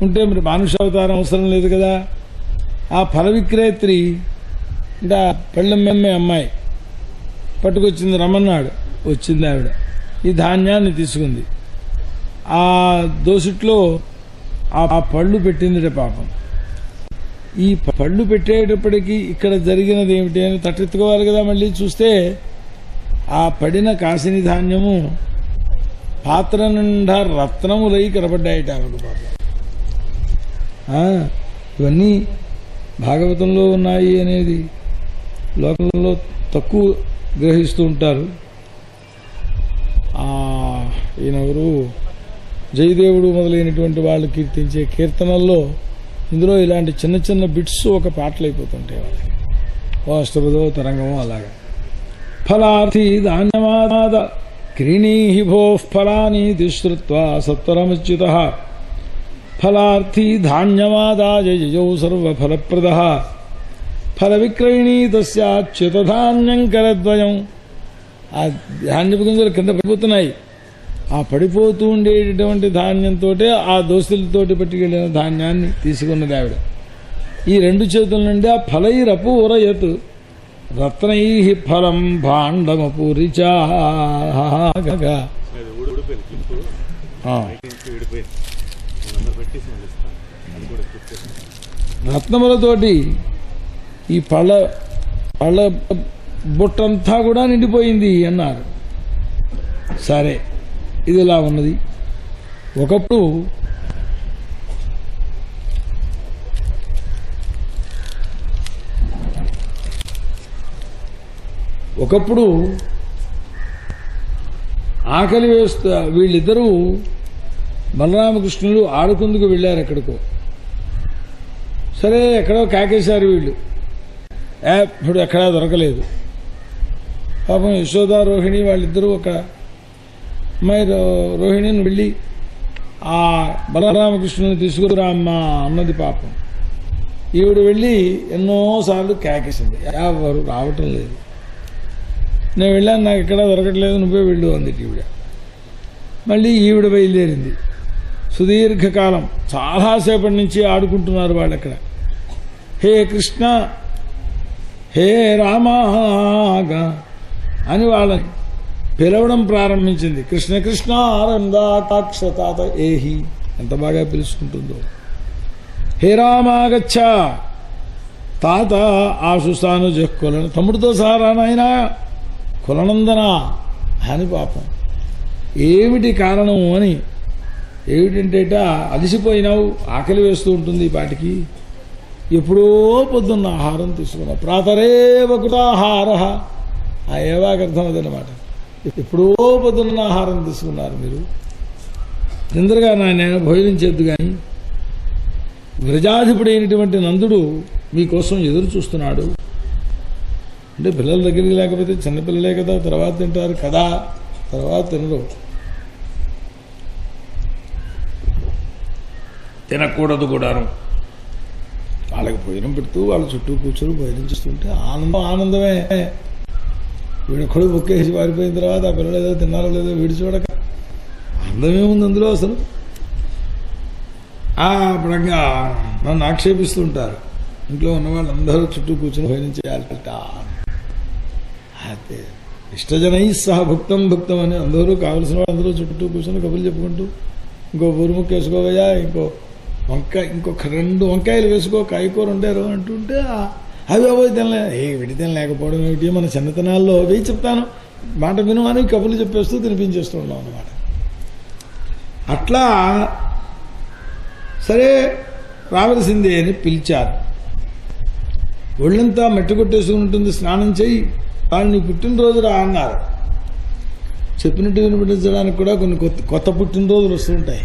ఉంటే మరి మానుషావతారం అవసరం లేదు కదా. ఆ ఫల విక్రేత్రి అంటే పళ్ళెమ్మెమ్మే అమ్మాయి పట్టుకొచ్చింది, రమ్మన్నాడు, వచ్చింది ఆవిడ. ఈ ధాన్యాన్ని తీసుకుంది, ఆ దోసిట్లో ఆ పళ్ళు పెట్టిందిటే పాపం. ఈ పళ్ళు పెట్టేటప్పటికీ ఇక్కడ జరిగినది ఏమిటి అని తట్టెత్తుకోవాలి కదా. మళ్ళీ చూస్తే ఆ పడిన కాసిని ధాన్యము పాత్ర నిండా రత్నములై కనబడ్డాయిట ఆమెకు పాపం. ఇవన్నీ భాగవతంలో ఉన్నాయి అనేది లోకంలో తక్కువ గ్రహిస్తూ ఉంటారు. ఈయనెవరు, జయదేవుడు మొదలైనటువంటి వాళ్ళు కీర్తించే కీర్తనల్లో ఇందులో ఇలాంటి చిన్న చిన్న బిట్స్ ఒక పాటలు అయిపోతుంటాయి వాళ్ళకి, వాస్తవదో తరంగమో అలాగా. ఫలార్థి ధాన్యమాద క్రీణీహి భోః ఫలానీతి శ్రుత్వా సత్వరముచ్యుతః ఫలార్థి ధాన్యమాదాయ యయౌ సర్వఫలప్రదః ఫల విక్రయిణీ తస్యాచ్యుతధాన్యం కరద్వయం. ఆ ధాన్యపు గింజలు కింద పడిపోతున్నాయి. ఆ పడిపోతూ ఉండేటటువంటి ధాన్యంతో ఆ దోస్తులతోటి పట్టుకెళ్ళిన ధాన్యాన్ని తీసుకున్నది ఆవిడ. ఈ 2 చేతుల నుండి ఆ ఫలైరపూరయత్ రత్నై ఫలం భాండమపూరిచా. రత్నములతోటి ఈ పళ్ళ బుట్టంతా కూడా నిండిపోయింది అన్నారు. సరే, ఇది ఇలా ఉన్నది. ఒకప్పుడు ఆకలి వేస్తా వీళ్ళిద్దరూ బలరామకృష్ణులు ఆడుకుందుకు వెళ్ళారు ఎక్కడికో. సరే, ఎక్కడో కాకేశారు వీళ్ళు, ఇప్పుడు ఎక్కడా దొరకలేదు. పాపం యశోద రోహిణి వాళ్ళిద్దరూ ఒక అమ్మాయి రోహిణిని వెళ్ళి ఆ బలరామకృష్ణుని తీసుకురా అమ్మా అన్నది. పాపం ఈవిడ వెళ్ళి ఎన్నోసార్లు కేకేసింది, ఎవరు రావటం లేదు. నేను వెళ్ళాను, నాకు ఎక్కడా దొరకట్లేదు, నువ్వే వెళ్ళు అంది ఈవిడ. మళ్ళీ ఈవిడ బయలుదేరింది. సుదీర్ఘకాలం చాలాసేపటి నుంచి ఆడుకుంటున్నారు వాళ్ళు అక్కడ. హే కృష్ణ హే రామాగా అని వాళ్ళని పిలవడం ప్రారంభించింది. కృష్ణ కృష్ణ ఆనందాక్ష తాత ఏహి, ఎంత బాగా పిలుచుకుంటుందో. హే రామాగచ్చ తాత ఆశుస్తాను జక్కులను, తమ్ముడితో సహా నాయనా కులనందన అని. పాపం ఏమిటి కారణం అని, ఏమిటంటేట అలసిపోయినావు, ఆకలి వేస్తూ ఉంటుంది ఈ పాటికి, ఎప్పుడో పొద్దున్న ఆహారం తీసుకున్నావు. ప్రాతరేవ కృతాహార, ఆ ఏవాకి అర్థం అదనమాట. ఎప్పుడో పొద్దున్న ఆహారం తీసుకున్నారు మీరు, తొందరగా నాయన భోజనించేద్దు. కానీ వ్రజాధిపుడైనటువంటి నందుడు మీకోసం ఎదురు చూస్తున్నాడు. అంటే పిల్లల దగ్గరికి లేకపోతే చిన్నపిల్లలే కదా, తర్వాత తింటారు కదా, తర్వాత తినరు. తినకూడదు కూడాను. వాళ్ళకి భోజనం పెడుతూ వాళ్ళ చుట్టూ కూర్చొని భోజనం చేస్తుంటే ఆనందమే. వీడు కొడు బుక్కేసి పారిపోయిన తర్వాత ఆ పిల్లలు ఏదో తిన్నారో లేదో వీడి చూడక ఆనందమే ఉంది అందులో అసలు. అప్పుడంగా నన్ను ఆక్షేపిస్తూ ఉంటారు, ఇంట్లో ఉన్న వాళ్ళందరూ చుట్టూ కూర్చొని భోజనం చేయాలట. అదే ఇష్టజనై సహా భుక్తం భుక్తం అని అందరూ కావలసిన వాళ్ళు అందరూ చుట్టూ కూర్చొని కబుర్లు చెప్పుకుంటూ, ఇంకో ఊరుముక్క వేసుకోవయ్యా, ఇంకొక 2 వంకాయలు వేసుకో, కాయకూర ఉంటారు అంటుంటే అవి అవో తినలే. విడి తినలేకపోవడం ఏమిటి, మన చిన్నతనాల్లో వేయి చెప్తాను మాట విను అని కబుర్లు చెప్పేస్తూ తినిపించేస్తూ ఉన్నాం అన్నమాట. అట్లా సరే రావలసిందే అని పిలిచారు. ఒళ్ళంతా మట్టి కొట్టేసుకుని ఉంటుంది, స్నానం చేయి, వాళ్ళని పుట్టినరోజు రా అన్నారు. చెప్పినట్టు వినిపించడానికి కూడా కొన్ని కొత్త పుట్టినరోజులు వస్తూ ఉంటాయి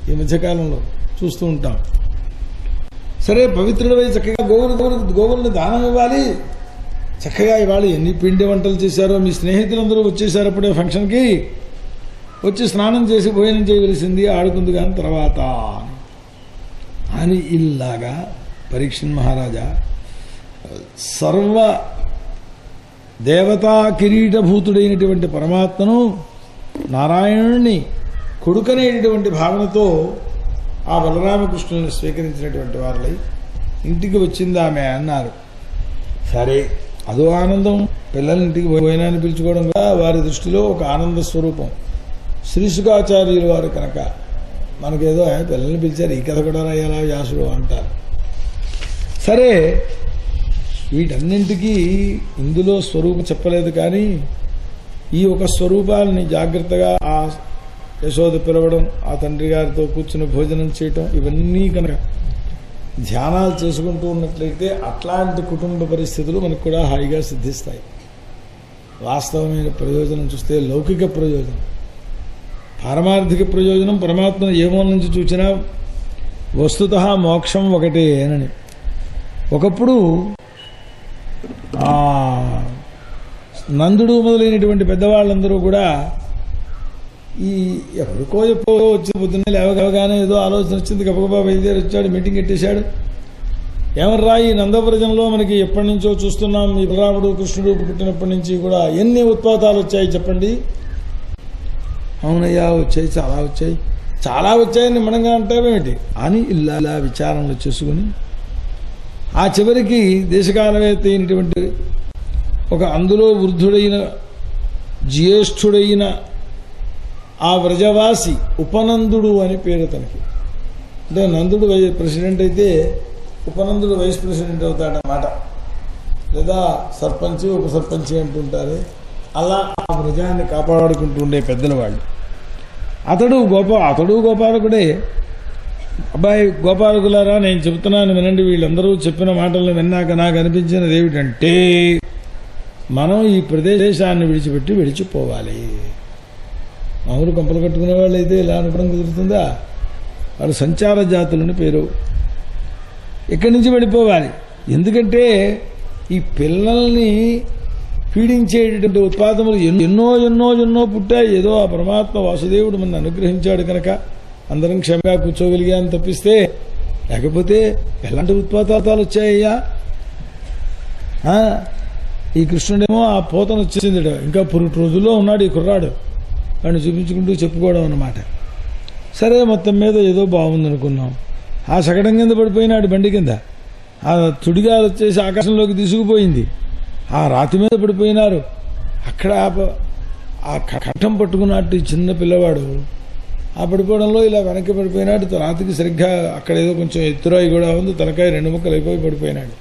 ఈ మధ్యకాలంలో, చూస్తూ ఉంటాం. సరే పవిత్రుడవై చక్కగా గోవులను దానం ఇవ్వాలి. చక్కగా ఇవాళ ఎన్ని పిండి వంటలు చేశారో, మీ స్నేహితులందరూ వచ్చేసారు అప్పుడే ఫంక్షన్కి, వచ్చి స్నానం చేసి భోజనం చేయవలసింది, ఆడుకుంది కానీ తర్వాత అని ఇల్లాగా పరీక్షణ్ మహారాజా సర్వ దేవతా కిరీటభూతుడైనటువంటి పరమాత్మను, నారాయణుణ్ణి కొడుకనేటటువంటి భావనతో ఆ బలరామకృష్ణుల్ని స్వీకరించినటువంటి వారులై ఇంటికి వచ్చింది ఆమె అన్నారు. సరే అదో ఆనందం, పిల్లలింటికి భోజనాన్ని పిలుచుకోవడం కూడా వారి దృష్టిలో ఒక ఆనంద స్వరూపం. శ్రీశుకాచార్యులు వారు కనుక మనకేదో పిల్లల్ని పిలిచారు, ఈ కథ కూడా రాయాలా వ్యాసుడు అంటారు. సరే వీటన్నింటికీ ఇందులో స్వరూపం చెప్పలేదు, కానీ ఈ ఒక స్వరూపాలని జాగ్రత్తగా ఆ యశోద పిలవడం, ఆ తండ్రి గారితో కూర్చుని భోజనం చేయటం, ఇవన్నీ కనుక ధ్యానాలు చేసుకుంటూ ఉన్నట్లయితే అట్లాంటి కుటుంబ పరిస్థితులు మనకు కూడా హాయిగా సిద్ధిస్తాయి. వాస్తవమైన ప్రయోజనం చూస్తే లౌకిక ప్రయోజనం, పారమార్థిక ప్రయోజనం పరమాత్మను ఏ మూల నుంచి చూసినా వస్తుతః మోక్షం ఒకటేనని. ఒకప్పుడు నందుడు మొదలైనటువంటి పెద్దవాళ్ళందరూ కూడా ఈ ఎవరికో ఎప్పుడో వచ్చి పొద్దున్నే లేవగానే ఏదో ఆలోచన వచ్చింది, గబగబా బయలుదేరి వచ్చాడు, మీటింగ్ పెట్టేశాడు. ఏమర్రా ఈ నందవ్రజంలో మనకి ఎప్పటి నుంచో చూస్తున్నాం, ఈ బలరాముడు కృష్ణుడు పుట్టినప్పటి నుంచి కూడా ఎన్ని ఉత్పాతాలు వచ్చాయి చెప్పండి. అవునయ్యా వచ్చాయి, చాలా వచ్చాయని మనంగా అంటావేమిటి అని ఇలా విచారణలు చేసుకుని ఆ చివరికి దేశకాలవేత్త అయినటువంటి ఒక అందులో వృద్ధుడైన జ్యేష్ఠుడైన ఆ వ్రజవాసి ఉపనందుడు అని పేరు తనకి. అంటే నందుడు ప్రెసిడెంట్ అయితే ఉపనందుడు వైస్ ప్రెసిడెంట్ అవుతాడన్నమాట, లేదా సర్పంచి ఉప సర్పంచి అంటుంటారు. అలా ఆ వ్రజాన్ని కాపాడుకుంటూ ఉండే పెద్దల వాళ్ళు. అతడు గోపాలకుడే. అబ్బాయి గోపాలకులారా, నేను చెబుతున్నాను వినండి, వీళ్ళందరూ చెప్పిన మాటలను విన్నాక నాకు అనిపించినది ఏమిటంటే మనం ఈ ప్రదేశాన్ని విడిచిపెట్టి వెళ్ళిపోవాలి. మామూలు కంపలు కట్టుకునే వాళ్ళు అయితే ఇలా అనుకోవడం కుదురుతుందా? వాళ్ళు సంచార జాతులని పేరు. ఇక్కడి నుంచి వెళ్ళిపోవాలి. ఎందుకంటే ఈ పిల్లల్ని పీడించేటటువంటి ఉత్పాదములు ఎన్నో ఎన్నో ఎన్నో పుట్టాయి. ఏదో ఆ పరమాత్మ వాసుదేవుడు మన అనుగ్రహించాడు కనుక అందరం క్షేమంగా కూర్చోగలిగాను తప్పిస్తే, లేకపోతే ఎలాంటి ఉత్పాతాలు వచ్చాయ్యా. ఈ కృష్ణుడేమో ఆ పోతను వచ్చేసింది, ఇంకా పురుటి రోజుల్లో ఉన్నాడు ఈ కుర్రాడు, వాడిని చూపించుకుంటూ చెప్పుకోవడం అన్నమాట. సరే మొత్తం మీద ఏదో బాగుందనుకున్నాం. ఆ శకటం కింద పడిపోయినాడు, బండి కింద. ఆ తుడిగాలు వచ్చేసి ఆకాశంలోకి తీసుకుపోయింది. ఆ రాతి మీద పడిపోయినారు. అక్కడ ఆ కట్టం పట్టుకున్నట్టు చిన్న పిల్లవాడు ఆ పడిపోవడంలో ఇలా వెనక్కి పడిపోయినాడు. రాతికి సరిగ్గా అక్కడ ఏదో కొంచెం ఎత్తురాయి కూడా ఉంది, తలకాయ 2 ముక్కలు అయిపోయి పడిపోయినాడు.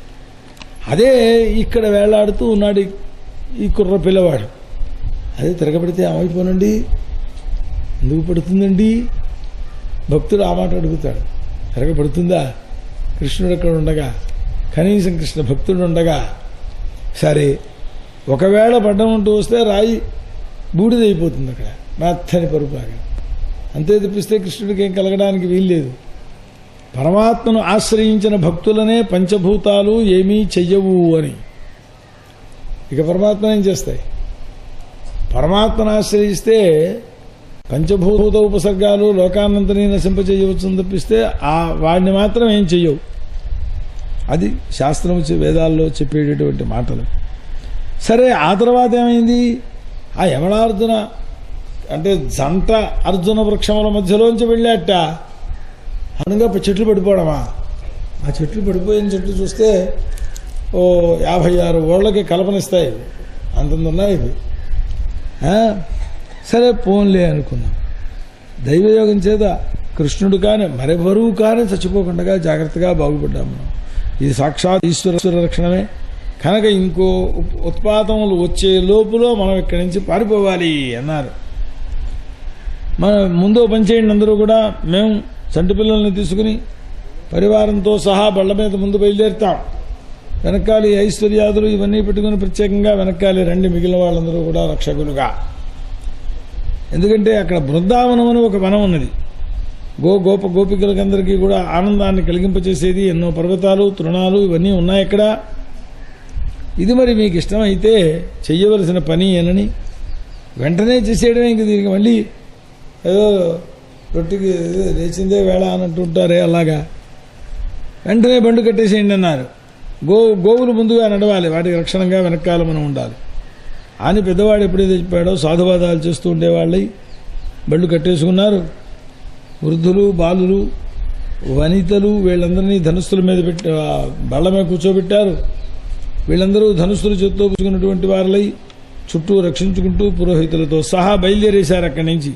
అదే ఇక్కడ వేళ్లాడుతూ ఉన్నాడు ఈ కుర్ర పిల్లవాడు. అదే తిరగబడితే ఏమైపోనండి, ఎందుకు పడుతుందండి? భక్తుడు ఆ మాట అడుగుతాడు. తిరగబడుతుందా? కృష్ణుడు అక్కడ ఉండగా, కనీసం కృష్ణ భక్తుడు ఉండగా. సరే, ఒకవేళ పడ్డం అంటూ వస్తే రాయి బూడిదైపోతుంది అక్కడ, మెత్తని పరుపులాగా. అంతే తప్పిస్తే కృష్ణుడికి ఏం కలగడానికి వీల్లేదు. పరమాత్మను ఆశ్రయించిన భక్తులనే పంచభూతాలు ఏమీ చెయ్యవు అని. ఇక పరమాత్మ ఏం చేస్తాయి? పరమాత్మను ఆశ్రయిస్తే పంచభూత ఉపసర్గాలు లోకాన్నంతని నశింపచేయవచ్చుని తప్పిస్తే వాడిని మాత్రం ఏం చెయ్యవు. అది శాస్త్రం వేదాల్లో చెప్పేటటువంటి మాటలు. సరే, ఆ తర్వాత ఏమైంది? ఆ యమలార్జున అంటే జంట అర్జున వృక్షముల మధ్యలోంచి వెళ్ళాట. అనుగా చెట్లు పడిపోవడమా? ఆ చెట్లు పడిపోయిన చెట్లు చూస్తే 56 ఓళ్ళకి కల్పనిస్తాయి, అంతంత ఉన్నాయి ఇవి. సరే పోన్లే అనుకున్నాం. దైవయోగం చేత కృష్ణుడు కానీ మరెవరూ కానీ చచ్చిపోకుండా జాగ్రత్తగా బాగుపడ్డాము మనం. ఇది సాక్షాత్ ఈశ్వర రక్షణమే కనుక ఇంకో ఉత్పాతములు వచ్చే లోపులో మనం ఇక్కడి నుంచి పారిపోవాలి అన్నారు. మన ముందు పనిచేయండి అందరూ కూడా. మేము చంటి పిల్లల్ని తీసుకుని పరివారంతో సహా బళ్ళ మీద ముందు బయలుదేరుతాం. వెనకాలి ఐశ్వర్యాదులు ఇవన్నీ పెట్టుకుని ప్రత్యేకంగా వెనకాలి రండి మిగిలిన వాళ్ళందరూ కూడా రక్షకులుగా. ఎందుకంటే అక్కడ బృందావనం అని ఒక వనం ఉన్నది. గోపికలకందరికీ కూడా ఆనందాన్ని కలిగింపచేసేది ఎన్నో పర్వతాలు తృణాలు ఇవన్నీ ఉన్నాయి అక్కడ. ఇది మరి మీకు ఇష్టమైతే చెయ్యవలసిన పని అనని వెంటనే చేసేయడమే. ఇంక దీనికి మళ్ళీ ఏదో రొట్టికి లేచిందే వేళ అన్నట్టు ఉంటారే, అలాగా వెంటనే బండు కట్టేసేయండి అన్నారు. గోవులు ముందుగా నడవాలి, వాటికి రక్షణగా వెనకాల మనం ఉండాలి అని పెద్దవాడు ఎప్పుడైతే చెప్పాడో సాధువాదాలు చేస్తూ ఉండేవాళ్ళై బండ్లు కట్టేసుకున్నారు. వృద్ధులు, బాలులు, వనితలు వీళ్ళందరినీ ధనుస్సుల మీద బళ్ళ మీద కూర్చోబెట్టారు. వీళ్ళందరూ ధనుస్సులు చేత్తో పుచ్చుకున్నటువంటి వారులై చుట్టూ రక్షించుకుంటూ పురోహితులతో సహా బయలుదేరేశారు. అక్కడి నుంచి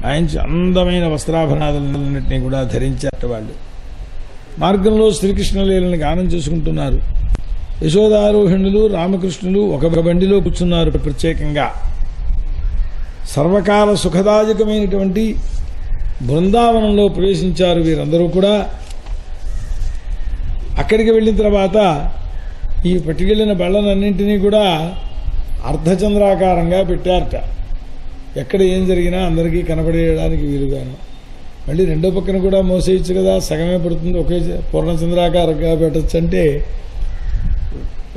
ఆయన అందమైన వస్త్రాభరణాలన్నింటినీ కూడా ధరించారు. వాళ్ళు మార్గంలో శ్రీకృష్ణలీలని గానం చేసుకుంటున్నారు. యశోదారోహిణులు, రామకృష్ణులు ఒక బండిలో కూర్చున్నారు. ప్రత్యేకంగా సర్వకాల సుఖదాయకమైనటువంటి బృందావనంలో ప్రవేశించారు వీరందరూ కూడా. అక్కడికి వెళ్ళిన తర్వాత ఈ పట్టుకెళ్లిన బళ్ళనన్నింటినీ కూడా అర్ధచంద్రాకారంగా పెట్టారట. ఎక్కడ ఏం జరిగినా అందరికీ కనపడేయడానికి వీలుగాను. మళ్ళీ రెండో పక్కన కూడా మోసేయచ్చు కదా, సగమే పడుతుంది. ఒకే పూర్ణచంద్రాకారంగా పెట్టచ్చు అంటే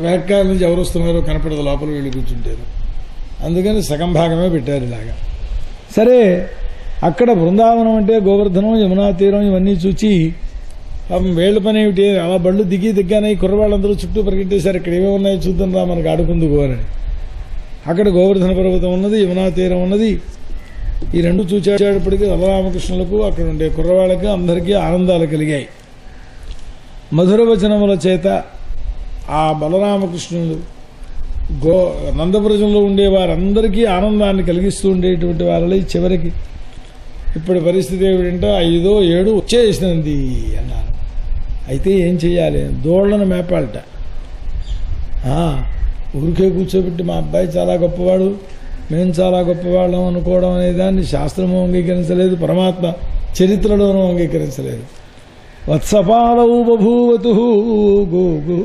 వెనకాల నుంచి ఎవరు వస్తున్నారో కనపడదు, లోపల వీళ్ళు కూర్చుంటారు. అందుకని సగం భాగమే పెట్టారు ఇలాగా. సరే, అక్కడ బృందావనం అంటే గోవర్ధనం, యమునా తీరం ఇవన్నీ చూచి వేళ్ల పని ఏమిటి, అలా బళ్ళు దిగ్గానే కుర్రవాళ్ళందరూ చుట్టూ పరిగెట్టేశారు. ఇక్కడ ఏమేమి ఉన్నాయో చూద్దాం రా మనకు ఆడుకుందుకు అని. అక్కడ గోవర్ధన పర్వతం ఉన్నది, యమునా తీరం ఉన్నది. ఈ రెండు చూచేటప్పటికీ బలరామకృష్ణులకు అక్కడ ఉండే కుర్రవాళ్ళకి అందరికీ ఆనందాలు కలిగాయి. మధుర వచనముల చేత ఆ బలరామకృష్ణులు నందపురజంలో ఉండే వారందరికీ ఆనందాన్ని కలిగిస్తూ ఉండేటువంటి వారలై చివరికి ఇప్పటి పరిస్థితి ఏమిటంటే 5, 7 వచ్చేసినది అన్నారు. అయితే ఏం చెయ్యాలి? దోళ్లను మేపాలట. ఊరికే కూర్చోబెట్టి మా అబ్బాయి చాలా గొప్పవాడు, మేము చాలా గొప్పవాళ్ళం అనుకోవడం అనే దాన్ని శాస్త్రము అంగీకరించలేదు, పరమాత్మ చరిత్రలోనూ అంగీకరించలేదు. వత్సపాలవు బభూవతు గోగో.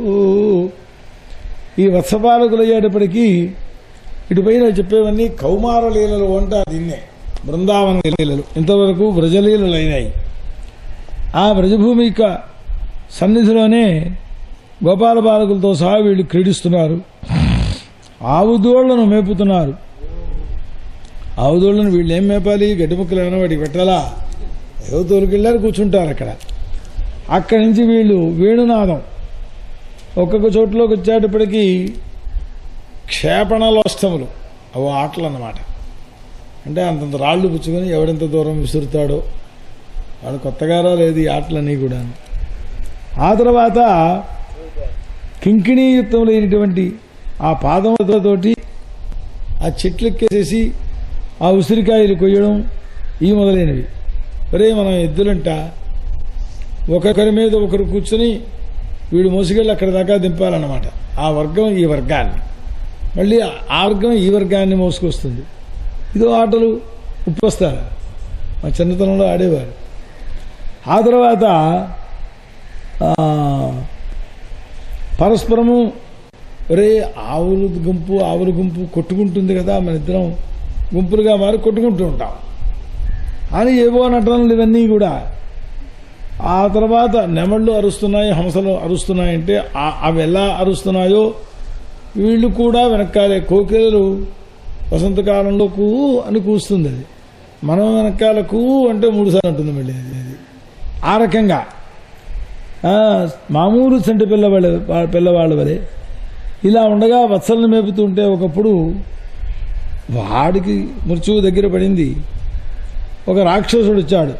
ఈ వత్సపాలకులు అయ్యేటప్పటికీ ఇటుపైన చెప్పేవన్నీ కౌమార లీలలు అంటారు దీన్నే, బృందావన లీలలు. ఇంతవరకు వ్రజలీలలు అయినాయి. ఆ వ్రజభూమిక సన్నిధిలోనే గోపాల బాలకులతో సహా వీళ్ళు క్రీడిస్తున్నారు. ఆవుదోళ్లను మేపుతున్నారు. ఆవుదోళ్లను వీళ్ళు ఏం మేపాలి? గడ్డి ముక్కలు ఏమైనా వాటికి పెట్టాలా? ఏవో తోలుకెళ్ళారు, కూర్చుంటారు అక్కడ. అక్కడి నుంచి వీళ్ళు వేణునాదం ఒక్కొక్క చోట్లోకి వచ్చేటప్పటికీ క్షేపణలోష్టములు, అవో ఆటలు అన్నమాట. అంటే అంతంత రాళ్లు పుచ్చుకొని ఎవడెంత దూరం విసురుతాడో వాడు కొత్తగా రాలేదు ఈ ఆటలన్నీ కూడా. ఆ తర్వాత కింకిణీయుక్తములైనటువంటి ఆ పాదములతోటి ఆ చెట్లెక్కేసేసి ఆ ఉసిరికాయలు కొయ్యడం ఈ మొదలైనవి. ఒరే మనం ఎద్దులంట ఒకరి మీద ఒకరు కూర్చొని వీడు మోసుకెళ్ళి అక్కడి దాకా దింపాలన్నమాట. ఆ వర్గం ఈ వర్గాన్ని, మళ్ళీ ఆ వర్గం ఈ వర్గాన్ని మోసుకొస్తుంది. ఇదో ఆటలు ఉప్పొస్తారు మా చిన్నతనంలో ఆడేవారు. ఆ తర్వాత పరస్పరము ఒరే ఆవుల గుంపు కొట్టుకుంటుంది కదా, మన ఇద్దరం గుంపులుగా మారి కొట్టుకుంటూ ఉంటాం అని ఏవో నటనలు ఇవన్నీ కూడా. ఆ తర్వాత నెమళ్ళు అరుస్తున్నాయి, హంసలు అరుస్తున్నాయంటే అవి ఎలా అరుస్తున్నాయో వీళ్ళు కూడా వెనకాలే. కోకిలలు వసంతకాలంలో కూ అని కూస్తుంది, అది మనం వెనకాల కూ అంటే 3 సార్లు ఉంటుంది మళ్ళీ అది. ఆ రకంగా మామూలు చంటి పిల్లవాళ్ళ వలె ఇలా ఉండగా వత్సలను మేపుతూ ఉంటే ఒకప్పుడు వాడికి మృత్యువు దగ్గర పడింది. ఒక రాక్షసుడు వచ్చాడు,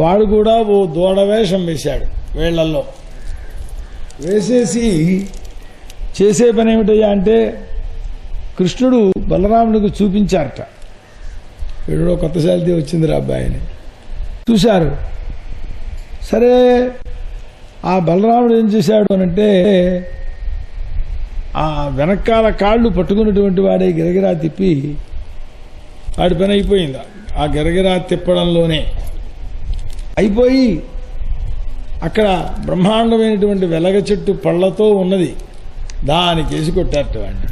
వాడు కూడా ఓ దూడవేషం వేశాడు. వేళ్లల్లో వేసేసి చేసే పని ఏమిటయ్యా అంటే కృష్ణుడు బలరాముడికి చూపించారట. వీడు కొత్త శాలిటీ వచ్చింది రా అబ్బాయిని చూశారు. సరే ఆ బలరాముడు ఏం చేశాడు అనంటే ఆ వెనకాల కాళ్ళు పట్టుకున్నటువంటి వాడే గిరగిరా తిప్పి వాడి పని అయిపోయింది. ఆ గిరగిరా తిప్పడంలోనే అయిపోయి అక్కడ బ్రహ్మాండమైనటువంటి వెలగ చెట్టు పళ్లతో ఉన్నది, దానికేసి కొట్టారట వాడిని.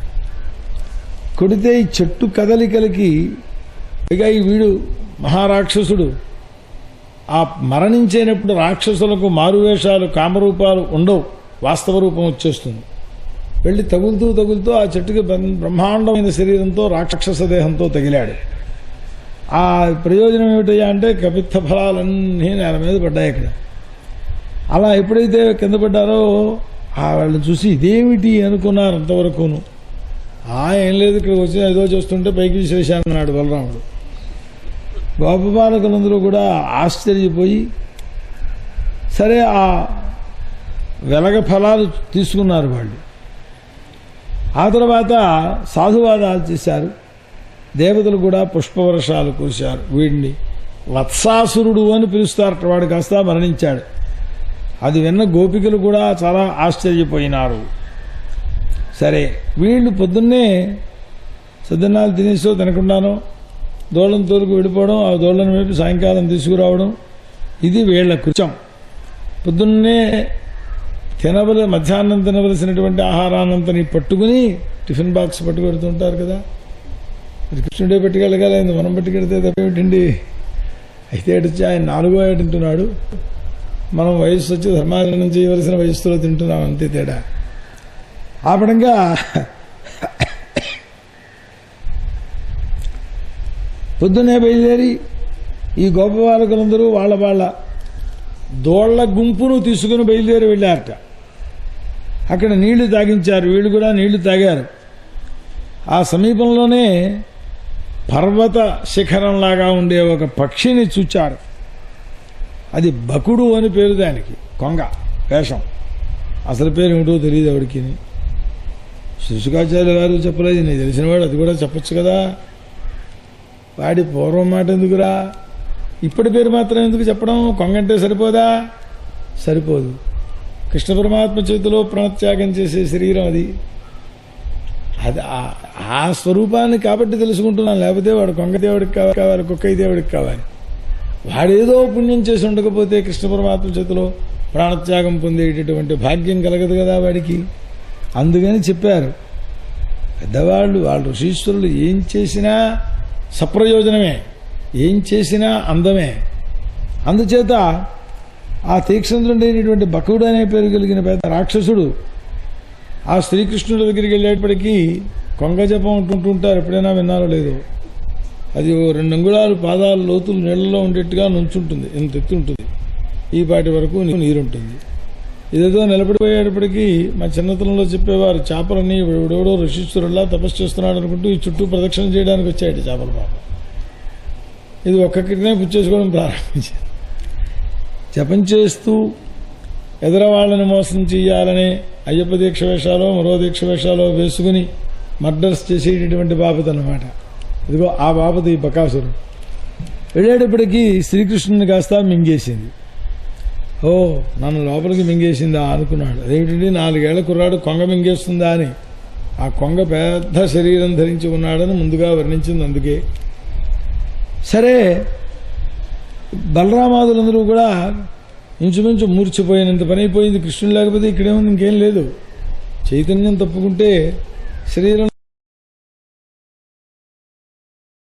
కొడితే ఈ చెట్టు కదలికలకి ఇక ఈ వీడు మహారాక్షసుడు. ఆ మరణించేటప్పుడు రాక్షసులకు మారువేషాలు కామరూపాలు ఉండవు, వాస్తవ రూపం వచ్చేస్తుంది. వెళ్ళి తగులుతూ ఆ చెట్టుకి బ్రహ్మాండమైన శరీరంతో రాక్షస దేహంతో తగిలాడు. ఆ ప్రయోజనం ఏమిటయ్యా అంటే కపిత్త ఫలాలన్నీ నేల మీద పడ్డాయి అక్కడ. అలా ఎప్పుడైతే కింద పడ్డారో వాళ్ళని చూసి ఇదేమిటి అనుకున్నారు అంతవరకును. ఏం లేదు, ఇక్కడ వచ్చి ఏదో చేస్తుంటే పైకి విశ్లేషానన్నాడు బలరాముడు. గోపబాలకులందరూ కూడా ఆశ్చర్యపోయి సరే ఆ వెలగ ఫలాలు తీసుకున్నారు వాళ్ళు. ఆ తర్వాత సాధువాదాలు చేశారు. దేవతలు కూడా పుష్పవర్షాలు కురిశారు. వీడిని వత్సాసురుడు అని పిలుస్తారట. వాడు కాస్త మరణించాడు. అది విన్న గోపికలు కూడా చాలా ఆశ్చర్యపోయినారు. సరే వీళ్ళు పొద్దున్నే సద్దన్నాలు తినేసో తినకుండానో దోళ్ళను తోలుకు వెళ్ళిపోవడం, ఆ దోళ్ళను వైపు సాయంకాలం తీసుకురావడం, ఇది వీళ్ల కృత్యం. పొద్దున్నే మధ్యాహ్నం తినవలసినటువంటి ఆహారాన్నంతని పట్టుకుని టిఫిన్ బాక్స్ పట్టుకెడుతుంటారు కదా. మరి కృష్ణుడే పట్టుకెళ్ళగలేదు, మనం పట్టుకెడితే తప్పేమిటండి. అయితే ఏటొచ్చి ఆయన 4వ ఏట తింటున్నాడు, మనం వయస్సు వచ్చి ధర్మాచరణం చేయవలసిన వయస్సులో తింటున్నాం, అంతే తేడా. ఆ పడంగా పొద్దున్నే బయలుదేరి ఈ గోపబాలకులందరూ వాళ్ళ దోళ్ల గుంపును తీసుకుని బయలుదేరి వెళ్ళారట. అక్కడ నీళ్లు తాగించారు, వీళ్ళు కూడా నీళ్లు తాగారు. ఆ సమీపంలోనే పర్వత శిఖరంలాగా ఉండే ఒక పక్షిని చూచారు. అది బకుడు అని పేరు, దానికి కొంగ వేషం. అసలు పేరు ఏమిటో తెలియదు ఎవరికి. శుశుకాచార్య గారు చెప్పలేదు, నేను తెలిసినవాడు అది కూడా చెప్పచ్చు కదా. వాడి పూర్వం మాట ఎందుకురా, ఇప్పటి పేరు మాత్రం ఎందుకు చెప్పడం? కొంగంటే సరిపోదా? సరిపోదు. కృష్ణ పరమాత్మ చేతిలో ప్రాణత్యాగం చేసే శరీరం అది. ఆ స్వరూపాన్ని కాబట్టి తెలుసుకుంటున్నాను. లేకపోతే వాడు కొంగ దేవుడికి కావాలి, కుక్క దేవుడికి కావాలి. వాడేదో పుణ్యం చేసి ఉండకపోతే కృష్ణ పరమాత్మ చేతిలో ప్రాణత్యాగం పొందేటటువంటి భాగ్యం కలగదు కదా వాడికి. అందుకని చెప్పారు పెద్దవాళ్ళు, వాళ్ళు ఋషీశ్వరులు ఏం చేసినా సప్రయోజనమే, ఏం చేసినా అందమే. అందుచేత ఆ తీక్షణుడైనటువంటి బకుడు అనే పేరు కలిగిన పెద్ద రాక్షసుడు ఆ శ్రీకృష్ణుడి దగ్గరికి వెళ్ళేటప్పటికీ కొంగ జపం ఉంటుంటారు, ఎప్పుడైనా విన్నారో లేదో. అది 2 అంగుళాలు పాదాలు లోతులు నీళ్లలో ఉండేట్టుగా నుంచుంటుంది, ఇంత ఎత్తు ఉంటుంది, ఈ పాటి వరకు నీరుంటుంది. ఇదేదో నిలబడిపోయేటప్పటికీ మా చిన్నతనంలో చెప్పేవారు, చేపలని ఎవడెవడో ఋషీశ్వరుల్లా తపస్సు చేస్తున్నాడు అనుకుంటూ ఈ చుట్టూ ప్రదక్షిణ చేయడానికి వచ్చాయట చేపల పాపం. ఇది ఒక్కొక్కటినే పుచ్చేసుకోవడం ప్రారంభించారు. జపం చేస్తూ ఎదరవాళ్ళని మోసం చెయ్యాలనే అయ్యప్ప దీక్ష వేషాలో మరో దీక్ష వేషాలో వేసుకుని మర్డర్స్ చేసేటటువంటి బాపత అన్నమాట. ఇదిగో ఆ బాపత ఈ బకాసురుడు. వెళ్ళేటప్పటికీ శ్రీకృష్ణుని కాస్త మింగేసింది. ఓ నన్ను లోపలికి మింగేసిందా అనుకున్నాడు. అదేమిటండి 4 ఏళ్ల కుర్రాడు కొంగ మింగేస్తుందా అని. ఆ కొంగ పెద్ద శరీరం ధరించి ఉన్నాడని ముందుగా వర్ణించింది. అందుకే సరే బలరామాదులందరూ కూడా ఇంచుమించు మూర్చిపోయినంత పని అయిపోయింది. కృష్ణుడు లేకపోతే ఇక్కడేముంది, ఇంకేం లేదు. చైతన్యం తప్పుకుంటే శరీరం